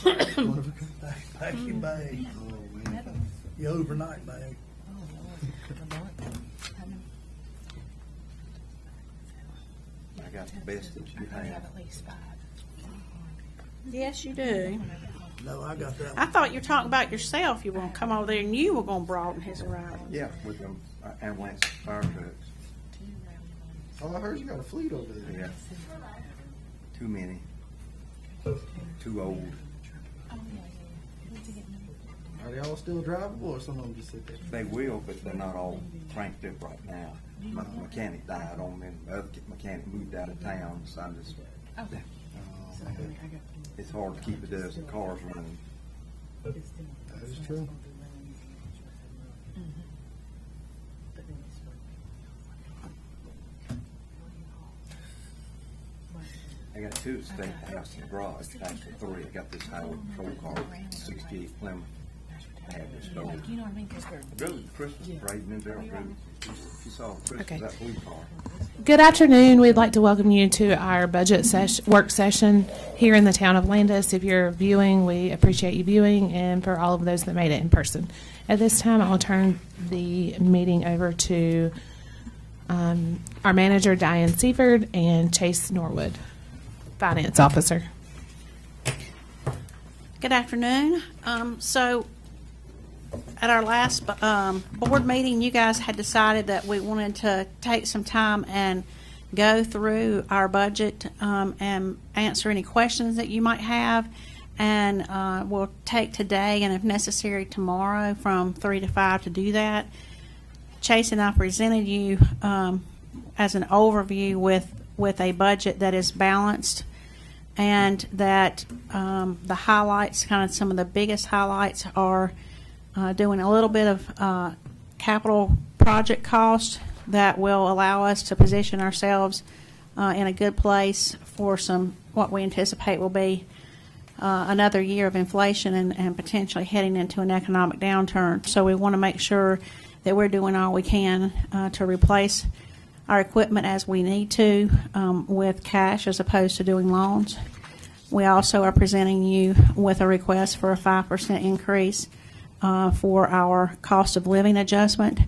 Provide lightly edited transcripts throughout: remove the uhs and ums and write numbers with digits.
One of a vacuum bag. Your overnight bag. I got the best that you have. Yes, you do. No, I got that I one. thought you were talking about yourself. You were going to come over there and you were going to broaden his arrival. Yeah, with them ambulance fire trucks. Oh, I heard you got a fleet over there. Yeah. Too many. Too old. Are they all still drivable, or some of them just sit there? They will, but they're not all cranked up right now. My mechanic died on me, and the other mechanic moved out of town, so I'm just, it's hard to keep a dozen cars running. That is true. I got two at the state house in the garage, actually three. I got this highway patrol car, 68 Plymouth. I had this stolen. You know what I mean? 'Cause they're I drove the Christmas parade and then there I drove. You saw Christmas, Okay. that blue car. Good afternoon. We'd like to welcome you to our budget work session here in the town of Landis. If you're viewing, we appreciate you viewing, and for all of those that made it in person. At this time, I'll turn the meeting over to our manager, Diane Seaford, and Chase Norwood, finance officer. Good afternoon. So at our last board meeting, you guys had decided that we wanted to take some time and go through our budget and answer any questions that you might have. And we'll take today and, if necessary, tomorrow from 3 to 5 to do that. Chase and I presented you as an overview with a budget that is balanced, and that the highlights, kind of some of the biggest highlights, are doing a little bit of capital project cost that will allow us to position ourselves in a good place for some what we anticipate will be another year of inflation and potentially heading into an economic downturn. So we want to make sure that we're doing all we can to replace our equipment as we need to with cash as opposed to doing loans. We also are presenting you with a request for a 5% increase for our cost of living adjustment.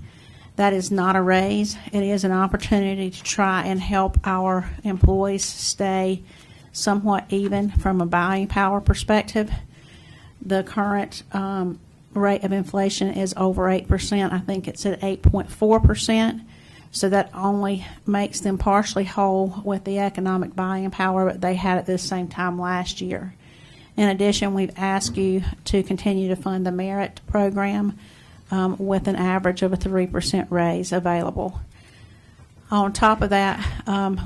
That is not a raise. It is an opportunity to try and help our employees stay somewhat even from a buying power perspective. The current rate of inflation is over 8%. I think it's at 8.4%. So that only makes them partially whole with the economic buying power that they had at this same time last year. In addition, we've asked you to continue to fund the merit program with an average of a 3% raise available. On top of that,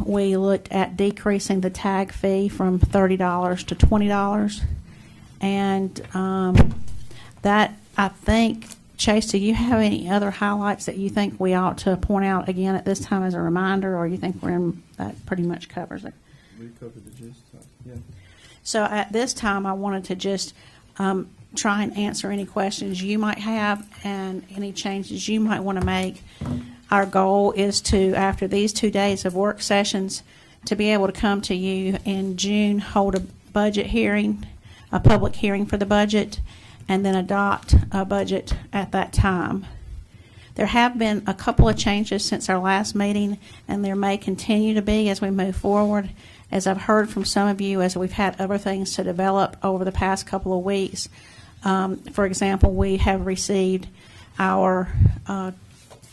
we looked at decreasing the tag fee from $30 to $20. And that, I think, Chase, do you have any other highlights that you think we ought to point out again at this time as a reminder, or you think that pretty much covers it? We covered the gist. Yeah. So at this time, I wanted to just try and answer any questions you might have and any changes you might want to make. Our goal is to, after these 2 days of work sessions, to be able to come to you in June, hold a budget hearing, a public hearing for the budget, and then adopt a budget at that time. There have been a couple of changes since our last meeting, and there may continue to be as we move forward. As I've heard from some of you, as we've had other things to develop over the past couple of weeks. For example, we have received our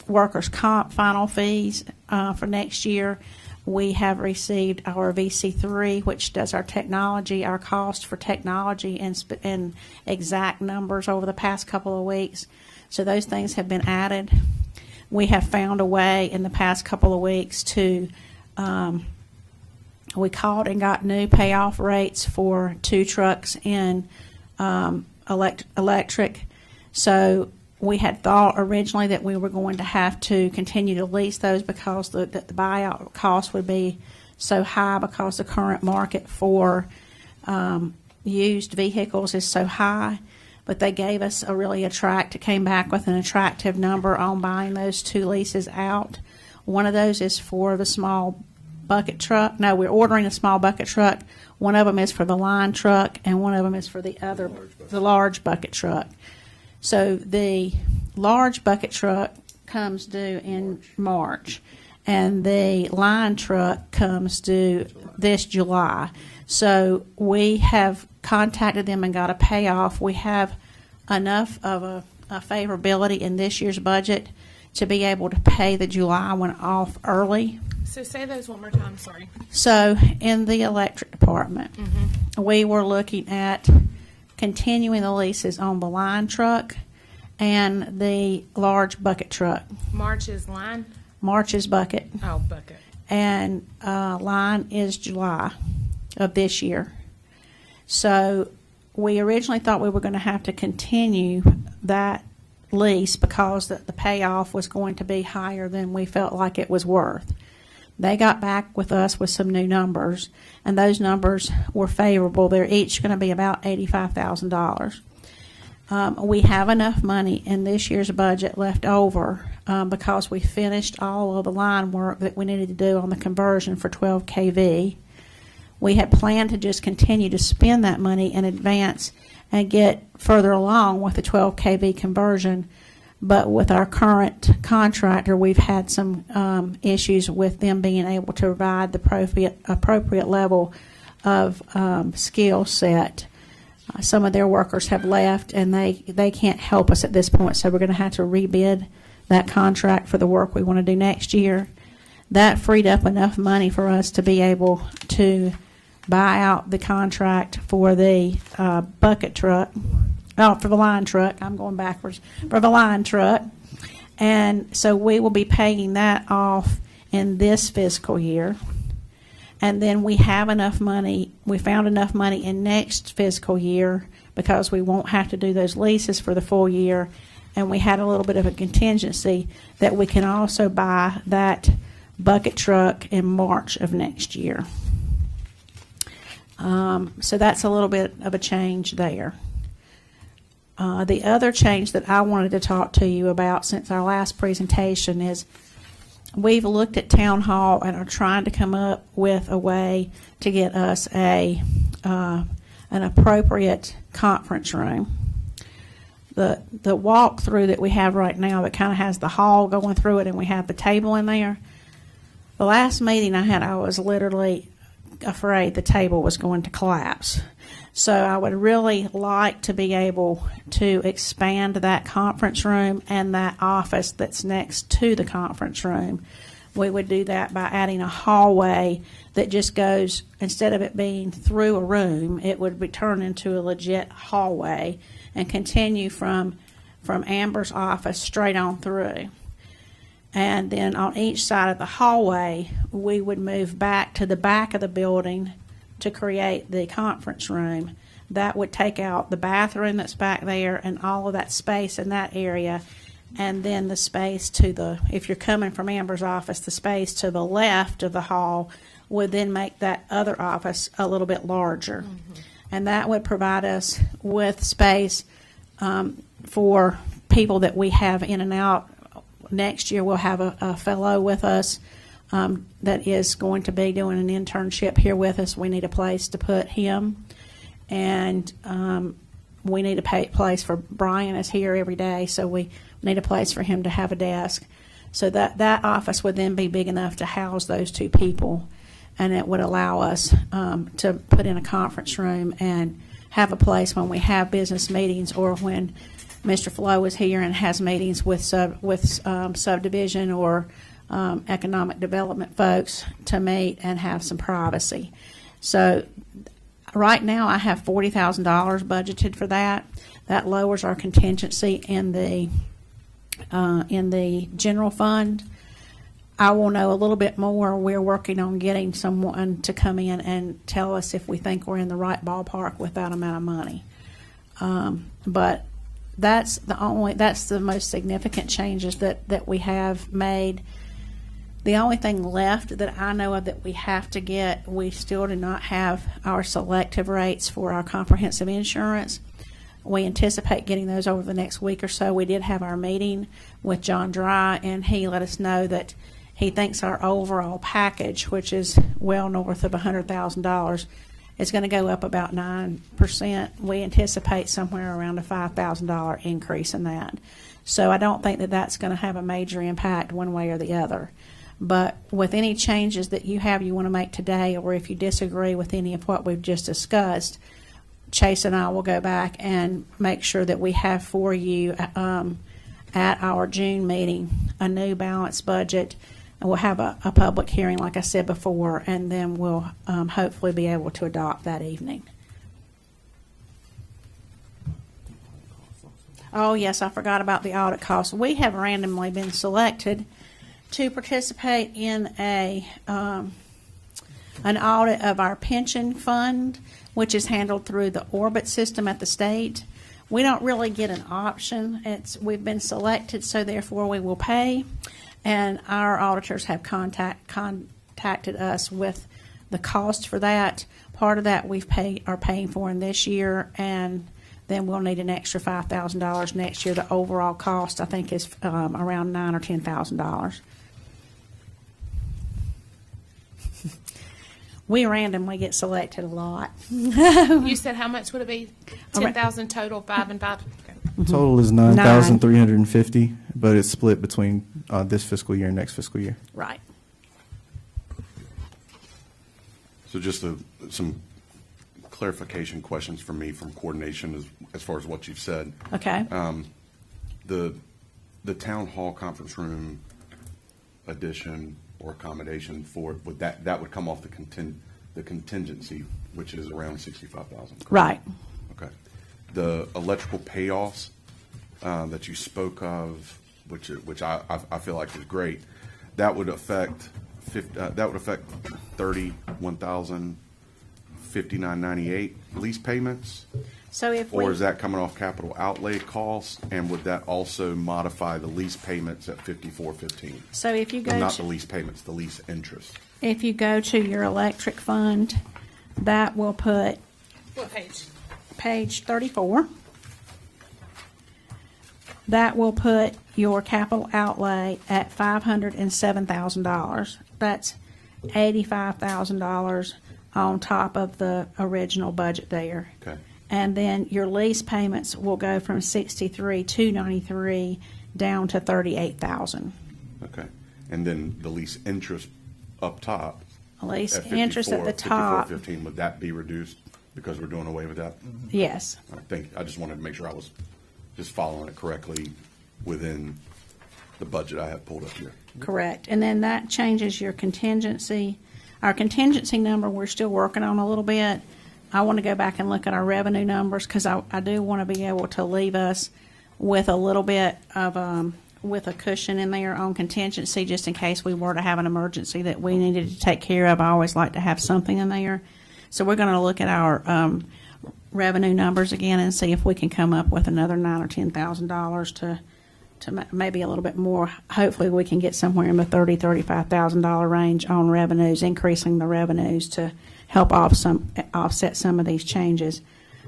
workers' comp final fees for next year. We have received our VC3, which does our technology, our cost for technology and exact numbers over the past couple of weeks. So those things have been added. We have found a way in the past couple of weeks to, we called and got new payoff rates for 2 trucks in electric. So we had thought originally that we were going to have to continue to lease those because the buyout cost would be so high because the current market for used vehicles is so high. But they gave us came back with an attractive number on buying those 2 leases out. One of those is for the small bucket truck. No, we're ordering a small bucket truck. One of them is for the line truck, and one of them is for the large bucket truck. So the large bucket truck comes due in March, and the line truck comes due this July. So we have contacted them and got a payoff. We have enough of a favorability in this year's budget to be able to pay the July one off early. So say those one more time, sorry. So in the electric department, we were looking at continuing the leases on the line truck and the large bucket truck. March is line? March is bucket, Oh, bucket. and line is July of this year. So we originally thought we were going to have to continue that lease because the payoff was going to be higher than we felt like it was worth. They got back with us with some new numbers, and those numbers were favorable. They're each going to be about $85,000. We have enough money in this year's budget left over because we finished all of the line work that we needed to do on the conversion for 12 kV. We had planned to just continue to spend that money in advance and get further along with the 12 kV conversion. But with our current contractor, we've had some issues with them being able to provide the appropriate level of skill set. Some of their workers have left, and they can't help us at this point, so we're going to have to rebid that contract for the work we want to do next year. That freed up enough money for us to be able to buy out the contract for the bucket truck. Oh, for the line truck. I'm going backwards. For the line truck. And so we will be paying that off in this fiscal year. And then we have enough money. We found enough money in next fiscal year because we won't have to do those leases for the full year. And we had a little bit of a contingency that we can also buy that bucket truck in March of next year. So that's a little bit of a change there. The other change that I wanted to talk to you about since our last presentation is we've looked at Town Hall and are trying to come up with a way to get us an appropriate conference room. The walkthrough that we have right now that kind of has the hall going through it and we have the table in there. The last meeting I had, I was literally afraid the table was going to collapse. So I would really like to be able to expand that conference room and that office that's next to the conference room. We would do that by adding a hallway that just goes, instead of it being through a room, it would be turned into a legit hallway and continue from Amber's office straight on through. And then on each side of the hallway, we would move back to the back of the building to create the conference room. That would take out the bathroom that's back there and all of that space in that area. And then the space to the, if you're coming from Amber's office, the space to the left of the hall would then make that other office a little bit larger. And that would provide us with space for people that we have in and out. Next year we'll have a fellow with us that is going to be doing an internship here with us. We need a place to put him, and we need a place for Brian is here every day, so we need a place for him to have a desk. So that office would then be big enough to house those two people, and it would allow us to put in a conference room and have a place when we have business meetings or when Mr. Flo is here and has meetings with subdivision or economic development folks to meet and have some privacy. So right now I have $40,000 budgeted for that. That lowers our contingency in the general fund. I will know a little bit more. We're working on getting someone to come in and tell us if we think we're in the right ballpark with that amount of money. But that's the most significant changes that we have made. The only thing left that I know of that we have to get, we still do not have our selective rates for our comprehensive insurance. We anticipate getting those over the next week or so. We did have our meeting with John Dry, and he let us know that he thinks our overall package, which is well north of $100,000, is going to go up about 9%. We anticipate somewhere around a $5,000 increase in that. So I don't think that that's going to have a major impact one way or the other. But with any changes that you want to make today, or if you disagree with any of what we've just discussed, Chase and I will go back and make sure that we have for you at our June meeting a new balanced budget. And we'll have a public hearing, like I said before, and then we'll hopefully be able to adopt that evening. Oh, yes, I forgot about the audit costs. We have randomly been selected to participate in an audit of our pension fund, which is handled through the Orbit system at the state. We don't really get an option. We've been selected, so therefore we will pay. And our auditors have contacted us with the cost for that. Part of that are paying for in this year, and then we'll need an extra $5,000 next year. The overall cost, I think, is around $9,000 or $10,000. We randomly get selected a lot. You said how much would it be? 10,000 total, 5 and 5? Okay. Total is 9,350, but it's split between this fiscal year and next fiscal year. Right. So just some clarification questions for me from coordination as far as what you've said. Okay. The town hall conference room addition or accommodation for it, that would come off the contingency, which is around 65,000. Right. Okay. The electrical payoffs that you spoke of, which I feel like is great, that would affect 31,059.98 lease payments. So if Or is that coming off capital outlay costs, and would that also modify the lease payments at 5415? So if you go Not to, the lease payments, the lease interest. if you go to your electric fund, that will put What page? page 34. That will put your capital outlay at $507,000. That's $85,000 on top of the original budget there. Okay. And then your lease payments will go from $63,293 down to $38,000. Okay. And then the lease interest up top. Lease at interest at the top, 5415, would that be reduced because we're doing away with that? yes. All right, I just wanted to make sure I was just following it correctly within the budget I have pulled up here. Correct. And then that changes your contingency. Our contingency number, we're still working on a little bit. I want to go back and look at our revenue numbers because I do want to be able to leave us with a little bit of, with a cushion in there on contingency just in case we were to have an emergency that we needed to take care of. I always like to have something in there. So we're going to look at our revenue numbers again and see if we can come up with another $9,000 or $10,000 to maybe a little bit more. Hopefully we can get somewhere in the $30,000, $35,000 range on revenues, increasing the revenues to help offset some of these changes.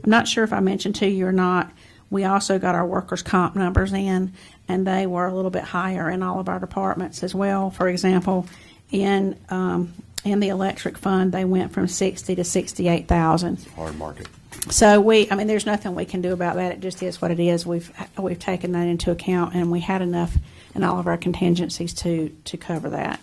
I'm not sure if I mentioned to you or not, we also got our workers' comp numbers in, and they were a little bit higher in all of our departments as well. For example, in the electric fund, they went from 60 to 68,000. Hard market. So there's nothing we can do about that. It just is what it is. We've taken that into account, and we had enough in all of our contingencies to cover that.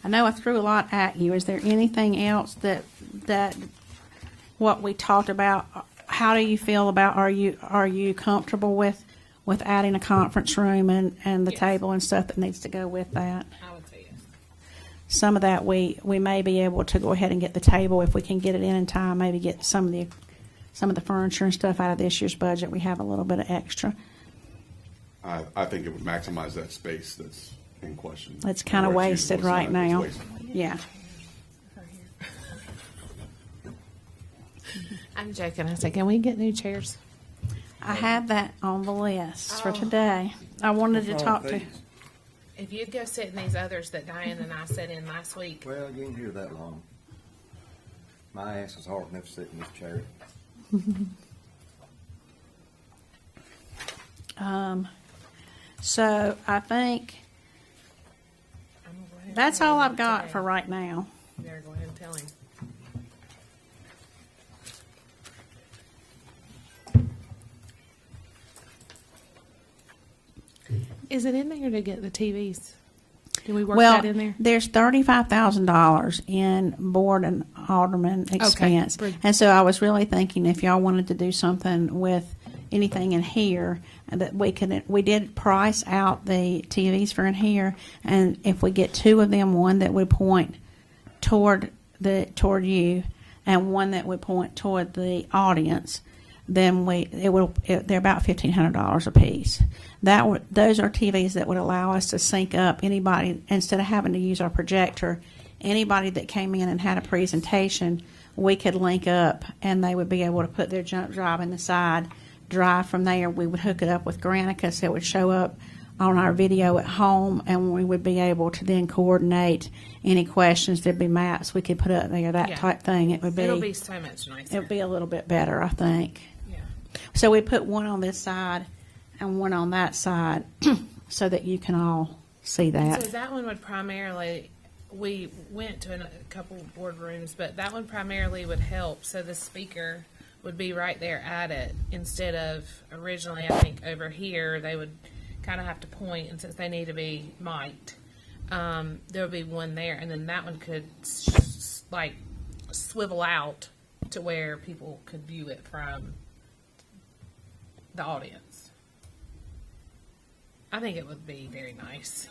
I know I threw a lot at you. Is there anything else that what we talked about? How do you feel about? Are you comfortable with adding a conference room and the Yes. table and stuff that needs to go with that? I would say yes. Some of that we may be able to go ahead and get the table if we can get it in time. Maybe get some of the furniture and stuff out of this year's budget. We have a little bit of extra. I think it would maximize that space that's in question. It's kind of Where it's wasted used, what's right not, it's now. wasted. Yeah. I'm joking. I said, can we get new chairs? I had that on the list for Oh. today. I wanted to talk to. If you'd go sit in these others that Diane and I sat in last week. Well, you ain't here that long. My ass is hard enough to sit in this chair. So I think I'm gonna go ahead and that's tell all him I've got today. for right now. You better go ahead and tell him. Is it in there to get the TVs? Did we work Well, that in there? there's $35,000 in board and alderman expense. Brid- And so I was really thinking if y'all wanted to do something with anything in here, that we did price out the TVs for in here. And if we get two of them, one that would point toward you and one that would point toward the audience, then they're about $1,500 a piece. Those are TVs that would allow us to sync up anybody instead of having to use our projector. Anybody that came in and had a presentation, we could link up and they would be able to put their jump drive in the side, drive from there. We would hook it up with Granicus. It would show up on our video at home, and we would be able to then coordinate any questions. There'd be maps we could put up there, that Yeah. type thing. It'll Be so much nicer. it would be a little bit better, I think. Yeah. So we put one on this side and one on that side so that you can all see that. So that one would primarily, we went to a couple boardrooms, but that one primarily would help. So the speaker would be right there at it instead of originally, I think, over here, they would kind of have to point, and since they need to be mic'd, there would be one there, and then that one could like swivel out to where people could view it from the audience. I think it would be very nice.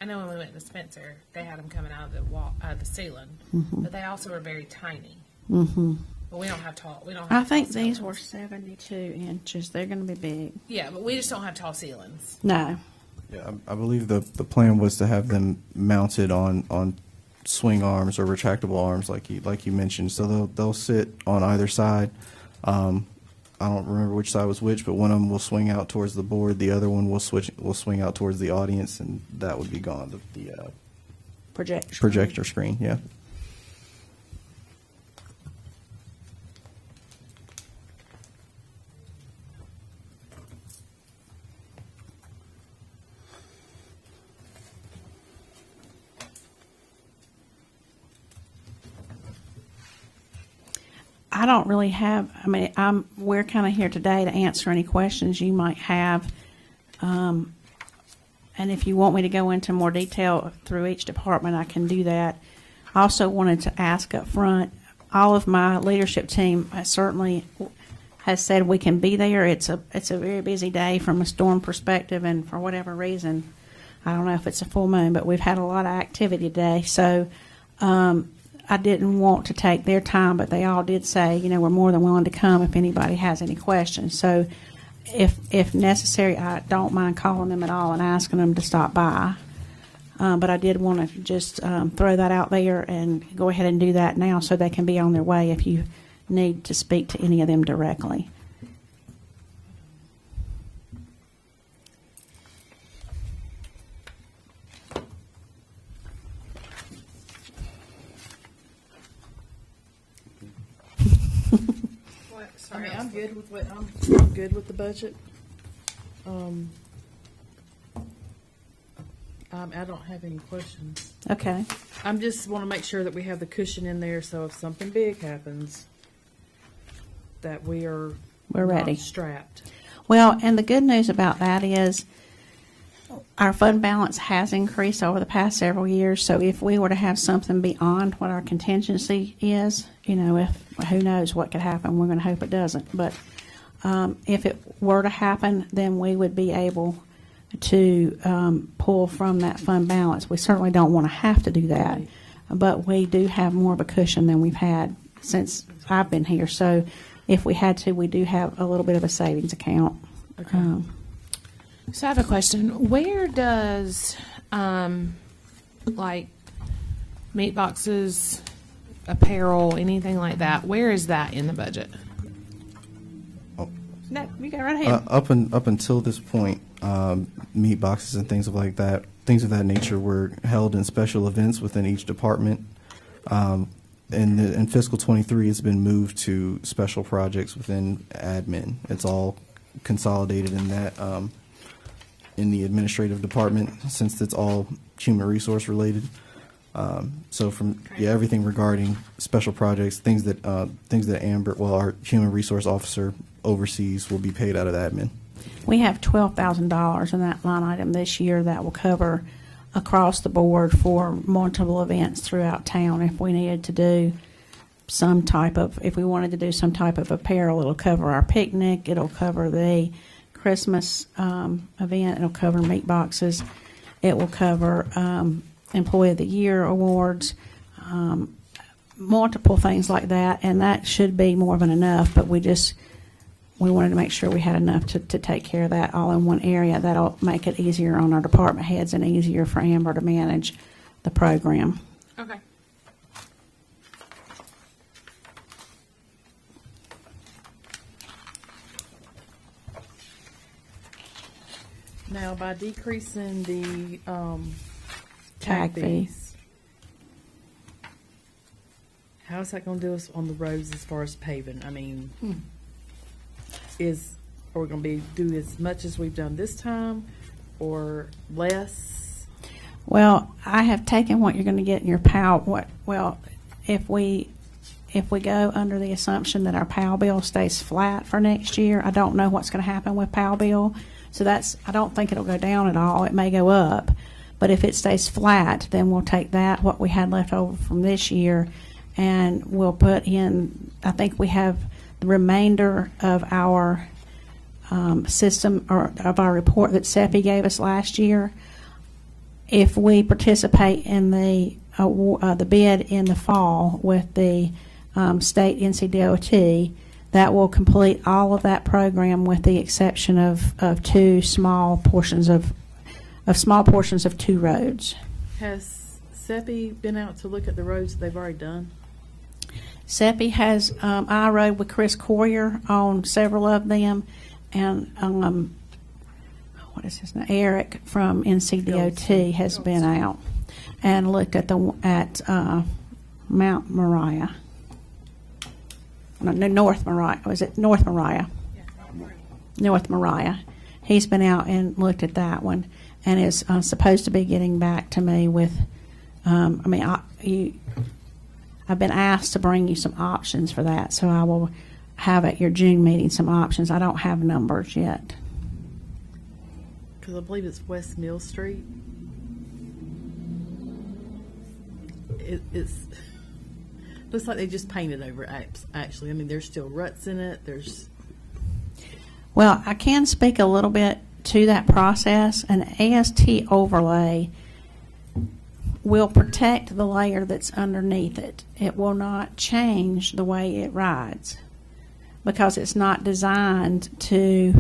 I know when we went to Spencer, they had them coming out of the wall, the ceiling, but they also were very tiny. Mm-hmm. But we don't have tall. We don't. I Have think tall these ceilings. were 72 inches. They're going to be big. Yeah, but we just don't have tall ceilings. No. Yeah, I believe the plan was to have them mounted on swing arms or retractable arms, like you mentioned. So they'll sit on either side. I don't remember which side was which, but one of them will swing out towards the board. The other one will swing out towards the audience, and that would be gone. The projector screen. Yeah. I don't really have, I mean, we're kind of here today to answer any questions you might have. And if you want me to go into more detail through each department, I can do that. I also wanted to ask up front, all of my leadership team certainly has said we can be there. It's a very busy day from a storm perspective, and for whatever reason, I don't know if it's a full moon, but we've had a lot of activity today. So, I didn't want to take their time, but they all did say, we're more than willing to come if anybody has any questions. So if necessary, I don't mind calling them at all and asking them to stop by. But I did want to just throw that out there and go ahead and do that now so they can be on their way if you need to speak to any of them directly. What? I Sorry, mean, I'm good with the budget. I don't have any questions. Okay. I'm just want to make sure that we have the cushion in there, so if something big happens, that we're We're not ready. strapped. Well, and the good news about that is our fund balance has increased over the past several years. So if we were to have something beyond what our contingency is, if who knows what could happen, we're going to hope it doesn't. But if it were to happen, then we would be able to pull from that fund balance. We certainly don't want to have to do that, Right. but we do have more of a cushion than we've had since I've been here. So if we had to, we do have a little bit of a savings account. Okay. So I have a question. Where does, like, meat boxes, apparel, anything like that, where is that in the budget? No, you go right ahead. Up until this point, meat boxes and things of that nature were held in special events within each department. In fiscal 23, it's been moved to special projects within admin. It's all consolidated in that, in the administrative department, since it's all human resource related. So everything regarding special projects, things that Amber, our human resource officer oversees, will be paid out of the admin. We have $12,000 in that line item this year that will cover across the board for multiple events throughout town. If we needed to do if we wanted to do some type of apparel, it'll cover our picnic, it'll cover the Christmas event, it'll cover meat boxes, it will cover Employee of the Year awards, multiple things like that, and that should be more than enough, but we wanted to make sure we had enough to take care of that all in one area. That'll make it easier on our department heads and easier for Amber to manage the program. Okay. Now, by decreasing the Tag fee. how's that going to do us on the roads as far as paving? I mean, are we going to do as much as we've done this time, or less? Well, I have taken what you're going to get in your PAL. If we go under the assumption that our PAL bill stays flat for next year, I don't know what's going to happen with PAL bill. So I don't think it'll go down at all. It may go up. But if it stays flat, then we'll take what we had left over from this year, and we'll put in, I think we have the remainder of our system, or of our report that Seppi gave us last year. If we participate in the bid in the fall with the state NCDOT, that will complete all of that program with the exception of two small portions of 2 roads. Has Seppi been out to look at the roads that they've already done? Seppi has, I rode with Chris Coyer on several of them, and what is his name? Eric from NCDOT has been out and looked at Mount Moriah. No, North Moriah. Was it North Moriah? North Moriah. He's been out and looked at that one, and is supposed to be getting back to me with. I've been asked to bring you some options for that, so I will have at your June meeting some options. I don't have numbers yet. Because I believe it's West Mill Street. It's looks like they just painted over it, actually. I mean, there's still ruts in it. Well, I can speak a little bit to that process. An AST overlay will protect the layer that's underneath it. It will not change the way it rides, because it's not designed to,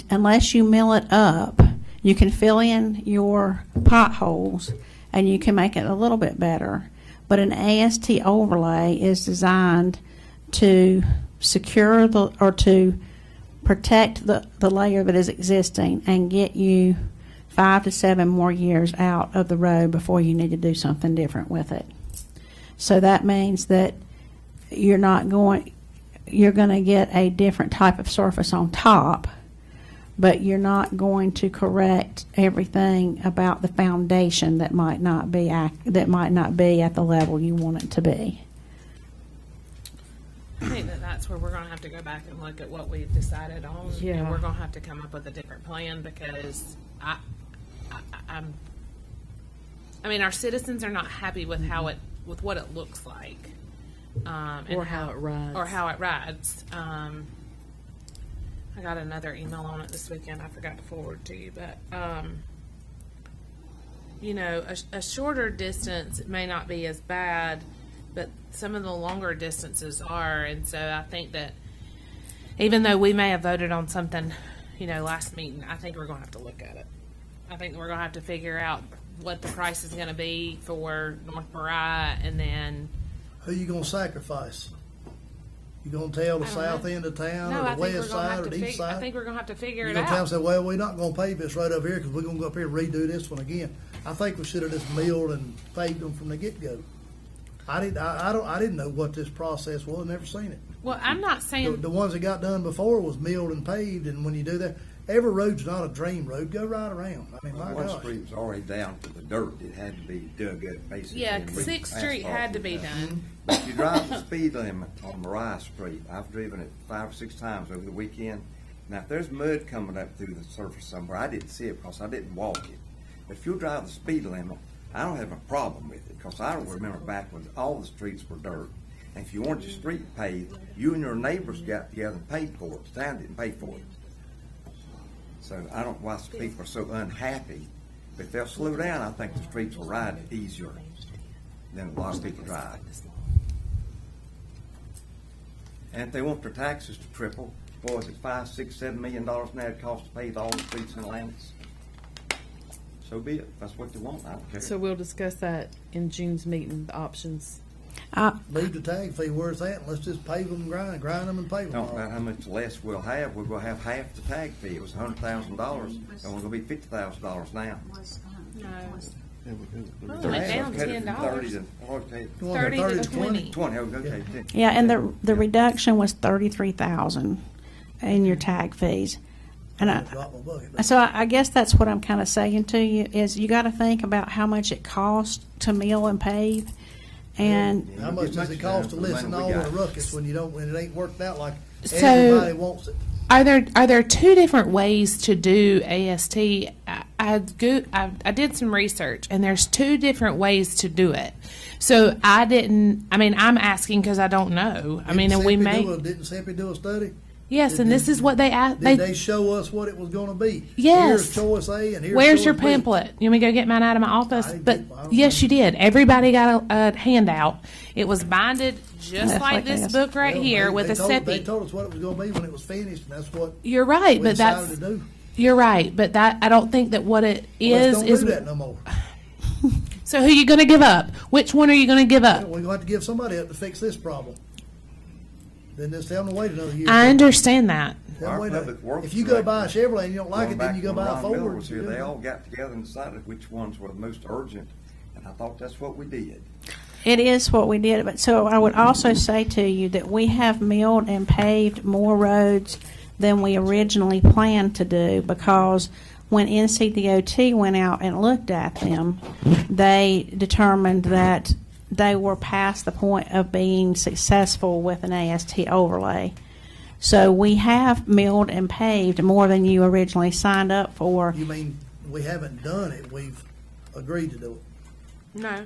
unless you mill it up, you can fill in your potholes and you can make it a little bit better. But an AST overlay is designed to secure to protect the layer that is existing and get you 5 to 7 more years out of the road before you need to do something different with it. So that means that you're going to get a different type of surface on top, but you're not going to correct everything about the foundation that might not be at the level you want it to be. I think that's where we're going to have to go back and look at what we've decided on. Yeah. And we're going to have to come up with a different plan, because I mean, our citizens are not happy with with what it looks like. Or how it rides. I got another email on it this weekend. I forgot to forward to you, but a shorter distance may not be as bad, but some of the longer distances are. And so I think that even though we may have voted on something, last meeting, I think we're going to have to look at it. I think we're going to have to figure out what the price is going to be for North Moriah, and then Who you gonna sacrifice? You gonna tell the I don't south know. end of town, no, or I the think we're west going to side, have or to the east I side? think we're going to have to figure You it gonna tell them, out. say, well, we're not gonna pave this right over here because we're gonna go up here and redo this one again. I think we should have just milled and paved them from the get-go. I didn't know what this process was, never seen it. Well, I'm not saying, The ones that got done before was milled and paved, and when you do that, every road's not a dream road, go right around. I mean, my One gosh. street was already down to the dirt. It had to be dug up basically. yeah, and Sixth Street asphalt had to be it. done. But if you drive the speed limit on Mariah Street, I've driven it 5 or 6 times over the weekend. Now, if there's mud coming up through the surface somewhere, I didn't see it because I didn't walk it. But if you drive the speed limit, I don't have a problem with it because I don't remember back when all the streets were dirt. And if you wanted your street paved, you and your neighbors got together and paid for it. The town didn't pay for it. So I don't know why people are so unhappy. But if they'll slow down, I think the streets will ride easier than a lot of people drive. And if they want their taxes to triple, boy, is it $5, $6, $7 million now it costs to pave all the streets in Landis? So be it. If that's what they want, I don't care. So we'll discuss that in June's meeting, the options. Leave the tag fee where it's at, and let's just pave them and grind them and pave them. Talk about how much less we'll have. We're gonna have half the tag fee. It was $100,000, and we're gonna be $50,000 now. No. Well, it went down Headed from 30 $10. to, okay, You want the 30 to 20. 20, okay, 10. Yeah, and the reduction was 33,000 in your tag fees. And Drop my bucket. so I guess that's what I'm kind of saying to you, is you got to think about how much it costs to mill and pave. And How much does it cost to listen to all the ruckus when it ain't worked out like So- everybody wants it? Are there two different ways to do AST? I did some research, and there's two different ways to do it. So I'm asking because I don't know. And we Didn't Sempe do a study? yes, and this is what they asked. Did they show us what it was gonna be? Yes. Here's choice A and here's Where's choice your B. pamphlet? You want me to go get mine out of my office? I didn't But get- I don't yes, know. you did. Everybody got a handout. It was binded just That's like like this this. book right Well, here with a They SEPI. told us what it was gonna be when it was finished, and that's what You're right, we but that's decided to do. you're right, but that I don't think that what it Let's is don't do that no more. So who are you going to give up? Which one are you going to give up? We're gonna have to give somebody up to fix this problem. Then just tell them to wait another year. I understand that. Tell 'em Our wait public another- works If you go buy a director, Chevrolet and you don't like it, Going then back you go when buy a Ron Miller Ford. was here, they all got together and decided which ones were the most urgent, and I thought that's what we did. it is what we did. But so I would also say to you that we have milled and paved more roads than we originally planned to do, because when NCDOT went out and looked at them, they determined that they were past the point of being successful with an AST overlay. So we have milled and paved more than you originally signed up for. You mean, we haven't done it, we've agreed to do it. No.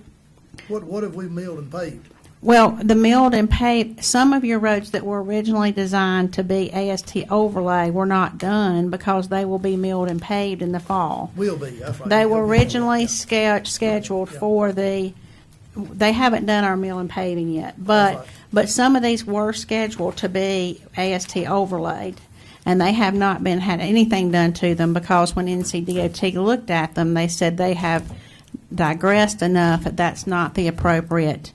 What have we milled and paved? Well, the milled and paved, some of your roads that were originally designed to be AST overlay were not done because they will be milled and paved in the fall. Will be, that's right. They were Okay. originally scheduled for they haven't done our mill and paving yet, That's right. but some of these were scheduled to be AST overlaid, and they have not had anything done to them because when NCDOT looked at them, they said they have digressed enough that that's not the appropriate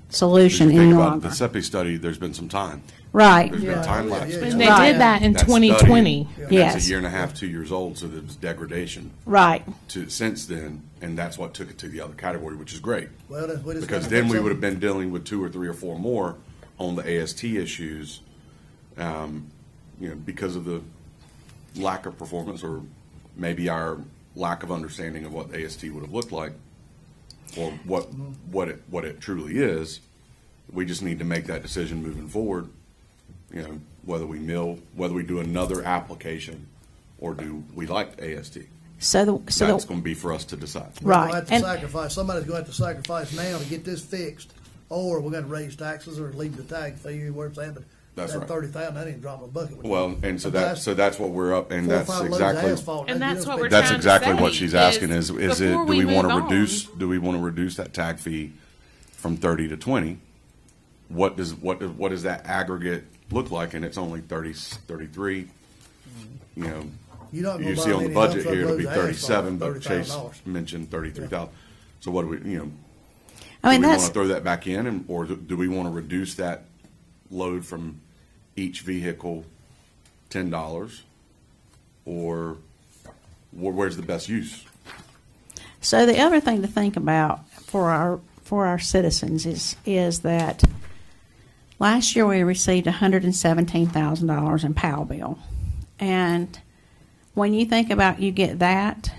solution If you any think about longer. the SEPI study, there's been some time. Right. There's Yeah. been time Yeah, lapse. yeah, And yeah. they Right. did that in That study, 2020. and Yes. That's a year and a half, 2 years old, so there's degradation Right. since then, and that's what took it to the other category, which is great. Well, we just Because gotta then fix we would have something. been dealing with 2 or 3 or 4 more on the AST issues, because of the lack of performance or maybe our lack of understanding of what the AST would have looked like or what it truly is. We just need to make that decision moving forward, whether we do another application or do we like AST. That's going to be for us to decide. We're gonna Right. have to And- sacrifice, somebody's gonna have to sacrifice now to get this fixed, or we're gonna raise taxes or leave the tag fee where it's at, but That's that right. 30,000, that ain't dropping a bucket. with Well, it. and so That's that's what we're up, and 4 or that's 5 loads of exactly. asphalt. And that's what we're That's trying to exactly say what she's asking is is it, before do we we want to move on- reduce that tag fee from 30 to 20? What does that aggregate look like? And it's only 33, You're not gonna you buy see on the many budget dump here, it'll be truckloads of 37, asphalt but for Chase $30,000. mentioned 33,000. So what do we, I mean, do we want that's, to throw that back in, or do we want to reduce that load from each vehicle $10, or where's the best use? so the other thing to think about for our for our citizens is that last year we received $117,000 in PAL bill. And when you think about you get that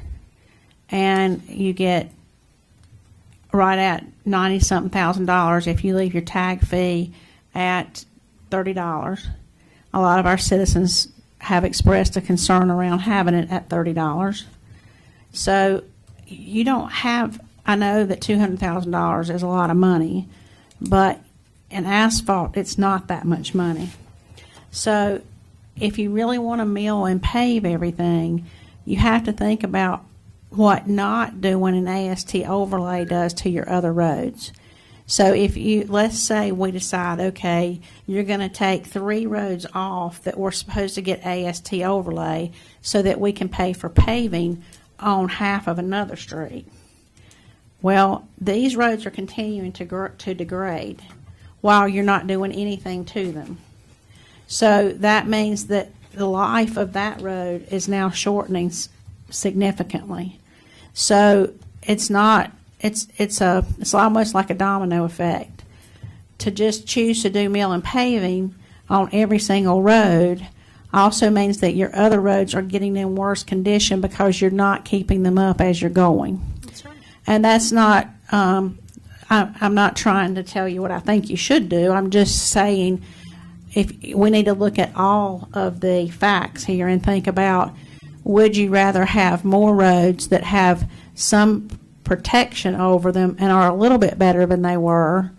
and you get right at 90-something thousand dollars if you leave your tag fee at $30. A lot of our citizens have expressed a concern around having it at $30. So you don't have, I know that $200,000 is a lot of money, but in asphalt, it's not that much money. So if you really want to mill and pave everything, you have to think about what not doing an AST overlay does to your other roads. So if you, let's say we decide, okay, you're going to take 3 roads off that we're supposed to get AST overlay so that we can pay for paving on half of another street. Well, these roads are continuing to degrade while you're not doing anything to them. So that means that the life of that road is now shortening significantly. So it's not, it's almost like a domino effect. To just choose to do mill and paving on every single road also means that your other roads are getting in worse condition because you're not keeping them up as you're going. That's right. And that's not, I'm not trying to tell you what I think you should do. I'm just saying if we need to look at all of the facts here and think about, would you rather have more roads that have some protection over them and are a little bit better than they were,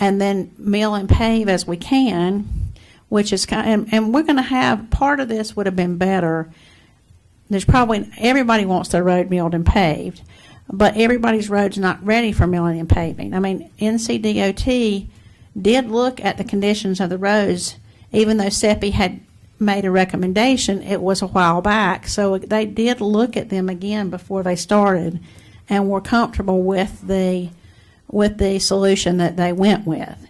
and then mill and pave as we can, which is and we're going to have, part of this would have been better. There's probably, everybody wants their road milled and paved, but everybody's road's not ready for milling and paving. I mean, NCDOT did look at the conditions of the roads, even though SEPI had made a recommendation. It was a while back, so they did look at them again before they started and were comfortable with the solution that they went with.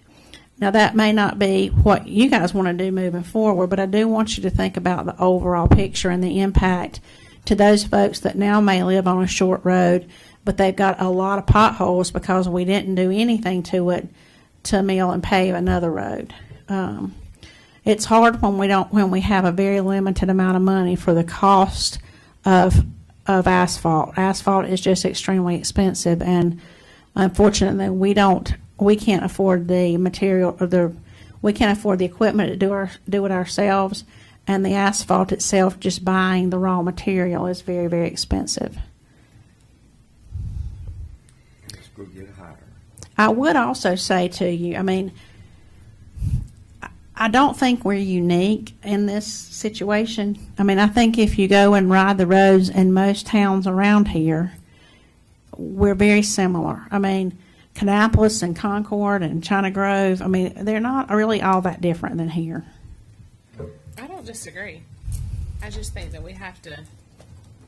Now, that may not be what you guys want to do moving forward, but I do want you to think about the overall picture and the impact to those folks that now may live on a short road, but they've got a lot of potholes because we didn't do anything to it to mill and pave another road. It's hard when we have a very limited amount of money for the cost of asphalt. Asphalt is just extremely expensive, and unfortunately, we can't afford the material, or we can't afford the equipment to do it ourselves, and the asphalt itself, just buying the raw material, is very, very expensive. Let's go get higher. I would also say to you, I mean, I don't think we're unique in this situation. I mean, I think if you go and ride the roads in most towns around here, we're very similar. I mean, Kannapolis and Concord and China Grove, I mean, they're not really all that different than here. I don't disagree. I just think that we have to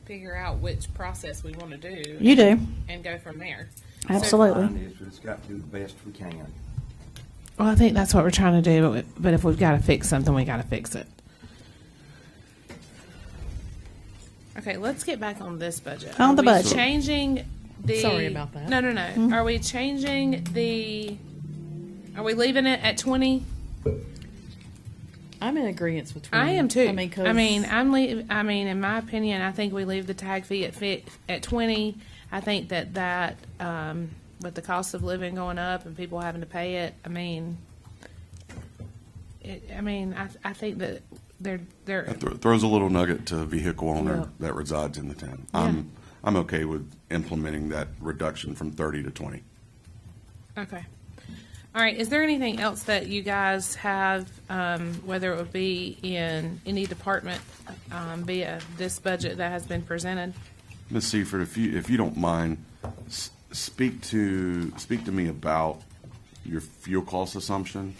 figure out which process we want to do. You do. And go from there. Absolutely. Mine is, we just got to do the best we can. Well, I think that's what we're trying to do, but if we've got to fix something, we got to fix it. Okay, let's get back on this budget. On the Are we budget. changing the... Sorry about that. No. Mm-hmm. Are we changing the... Are we leaving it at 20? I'm in agreement with 20. I am too. I mean, 'cause in my opinion, I think we leave the tag fee at 20. I think that with the cost of living going up and people having to pay it, I think that they're That throws a little nugget to a vehicle owner Yeah. that resides in the town. Yeah. I'm okay with implementing that reduction from 30 to 20. okay. All right. Is there anything else that you guys have, whether it would be in any department via this budget that has been presented? Ms. Seifert, if you don't mind, speak to me about your fuel cost assumption,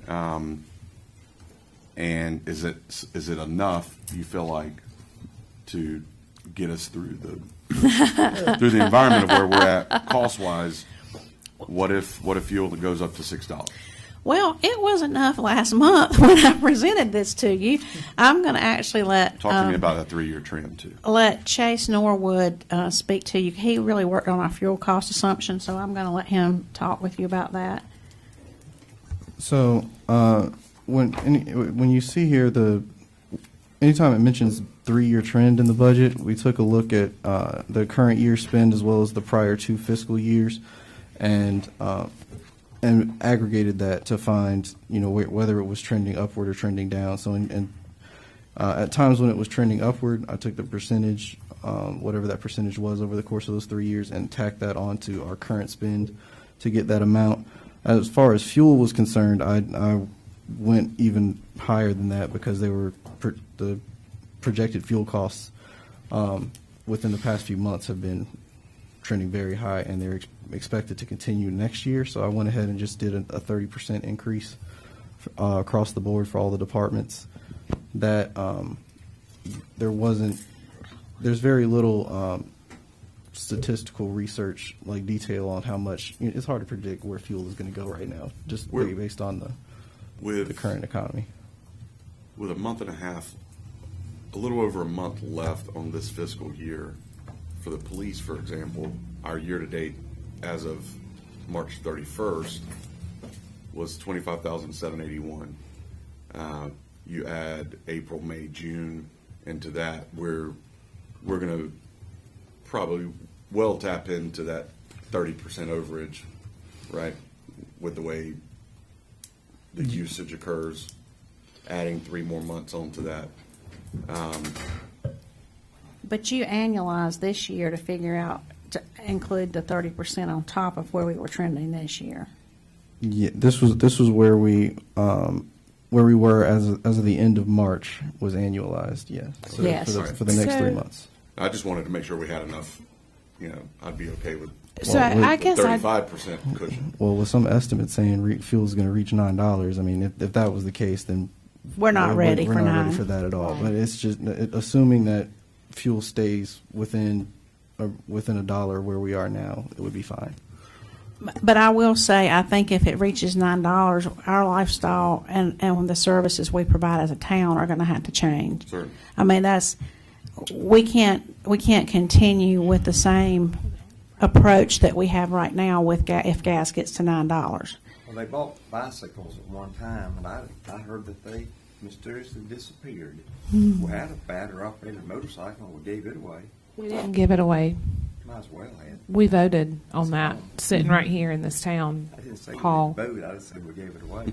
and is it enough, you feel like, to get us through the environment of where we're at cost wise? What if fuel goes up to $6? Well, it was enough last month when I presented this to you. I'm going to actually let Talk to me about that 3-year trend too. let Chase Norwood speak to you. He really worked on our fuel cost assumption, so I'm going to let him talk with you about that. So when you see here anytime it mentions 3-year trend in the budget, we took a look at the current year spend as well as the prior 2 fiscal years, and aggregated that to find whether it was trending upward or trending down. So at times when it was trending upward, I took the percentage, whatever that percentage was over the course of those 3 years, and tacked that onto our current spend to get that amount. As far as fuel was concerned, I went even higher than that because they were the projected fuel costs within the past few months have been trending very high, and they're expected to continue next year. So I went ahead and just did a 30% increase across the board for all the departments. That there's very little statistical research, like detail on how much. It's hard to predict where fuel is going to go right now, just based on the current economy. With a month and a half, a little over a month left on this fiscal year, for the police, for example, our year-to-date as of March 31st was $25,781. You add April, May, June into that, we're going to probably well tap into that 30% overage, right? With the way the usage occurs, adding 3 more months onto that. But you annualized this year to figure out to include the 30% on top of where we were trending this year. Yeah, this was where we were as of the end of March was annualized. Yeah. So Yes. For the next So- 3 months. I just wanted to make sure we had enough, I'd be okay with So I guess 35% cushion. Well, with some estimates saying fuel is going to reach $9, I mean, if that was the case, then We're not ready we're for not nine. ready for that at all. But it's just assuming that fuel stays within a dollar where we are now, it would be fine. But I will say, I think if it reaches $9, our lifestyle and the services we provide as a town are going to have to change. Certainly. I mean, we can't continue with the same approach that we have right now with if gas gets to $9. Well, they bought bicycles at one time, and I heard that they mysteriously disappeared. We had a battery-operated motorcycle, and we gave it away. we didn't give it away. Might as well have. We voted on that, sitting right here in this town I didn't say we hall. didn't vote, I just said we gave it away.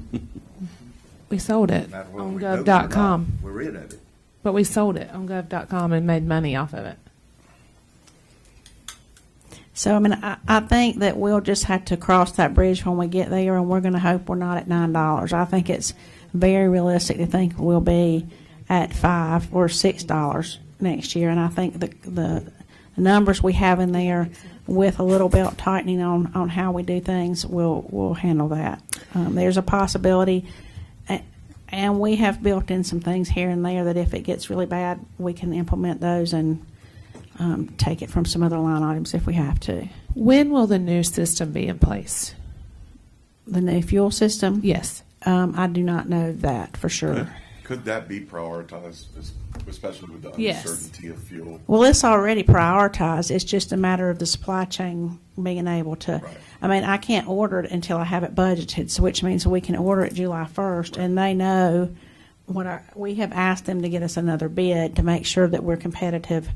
We sold it No matter whether on we voted or not, gov.com. we're rid of it. But we sold it on gov.com and made money off of it. So, I mean, I think that we'll just have to cross that bridge when we get there, and we're going to hope we're not at $9. I think it's very realistic to think we'll be at $5 or $6 next year, and I think the numbers we have in there with a little belt tightening on how we do things, we'll handle that. There's a possibility, and we have built in some things here and there that if it gets really bad, we can implement those and take it from some other line items if we have to. When will the new system be in place? The new fuel system? Yes. I do not know that for sure. Could that be prioritized, especially with the Yes. uncertainty of fuel? Well, it's already prioritized. It's just a matter of the supply chain being able to. Right. I mean, I can't order it until I have it budgeted, so which means we can order it July 1st, and they know we have asked them to get us another bid to make sure that we're competitive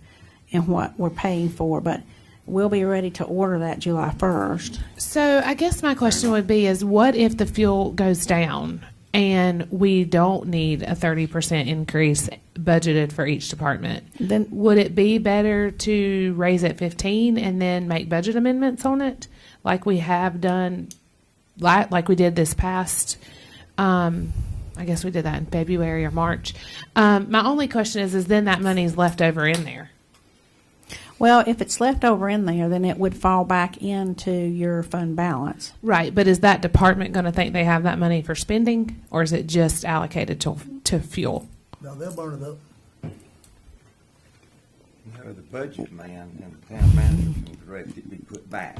in what we're paying for, but we'll be ready to order that July 1st. So I guess my question would be is what if the fuel goes down and we don't need a 30% increase budgeted for each department? Then Would it be better to raise it 15 and then make budget amendments on it like we have done, like we did this past, I guess we did that in February or March. My only question is then that money's left over in there. well, if it's left over in there, then it would fall back into your fund balance. Right, but is that department going to think they have that money for spending, or is it just allocated to fuel? No, they'll burn it up. No, the budget man and the town manager can direct it be put back.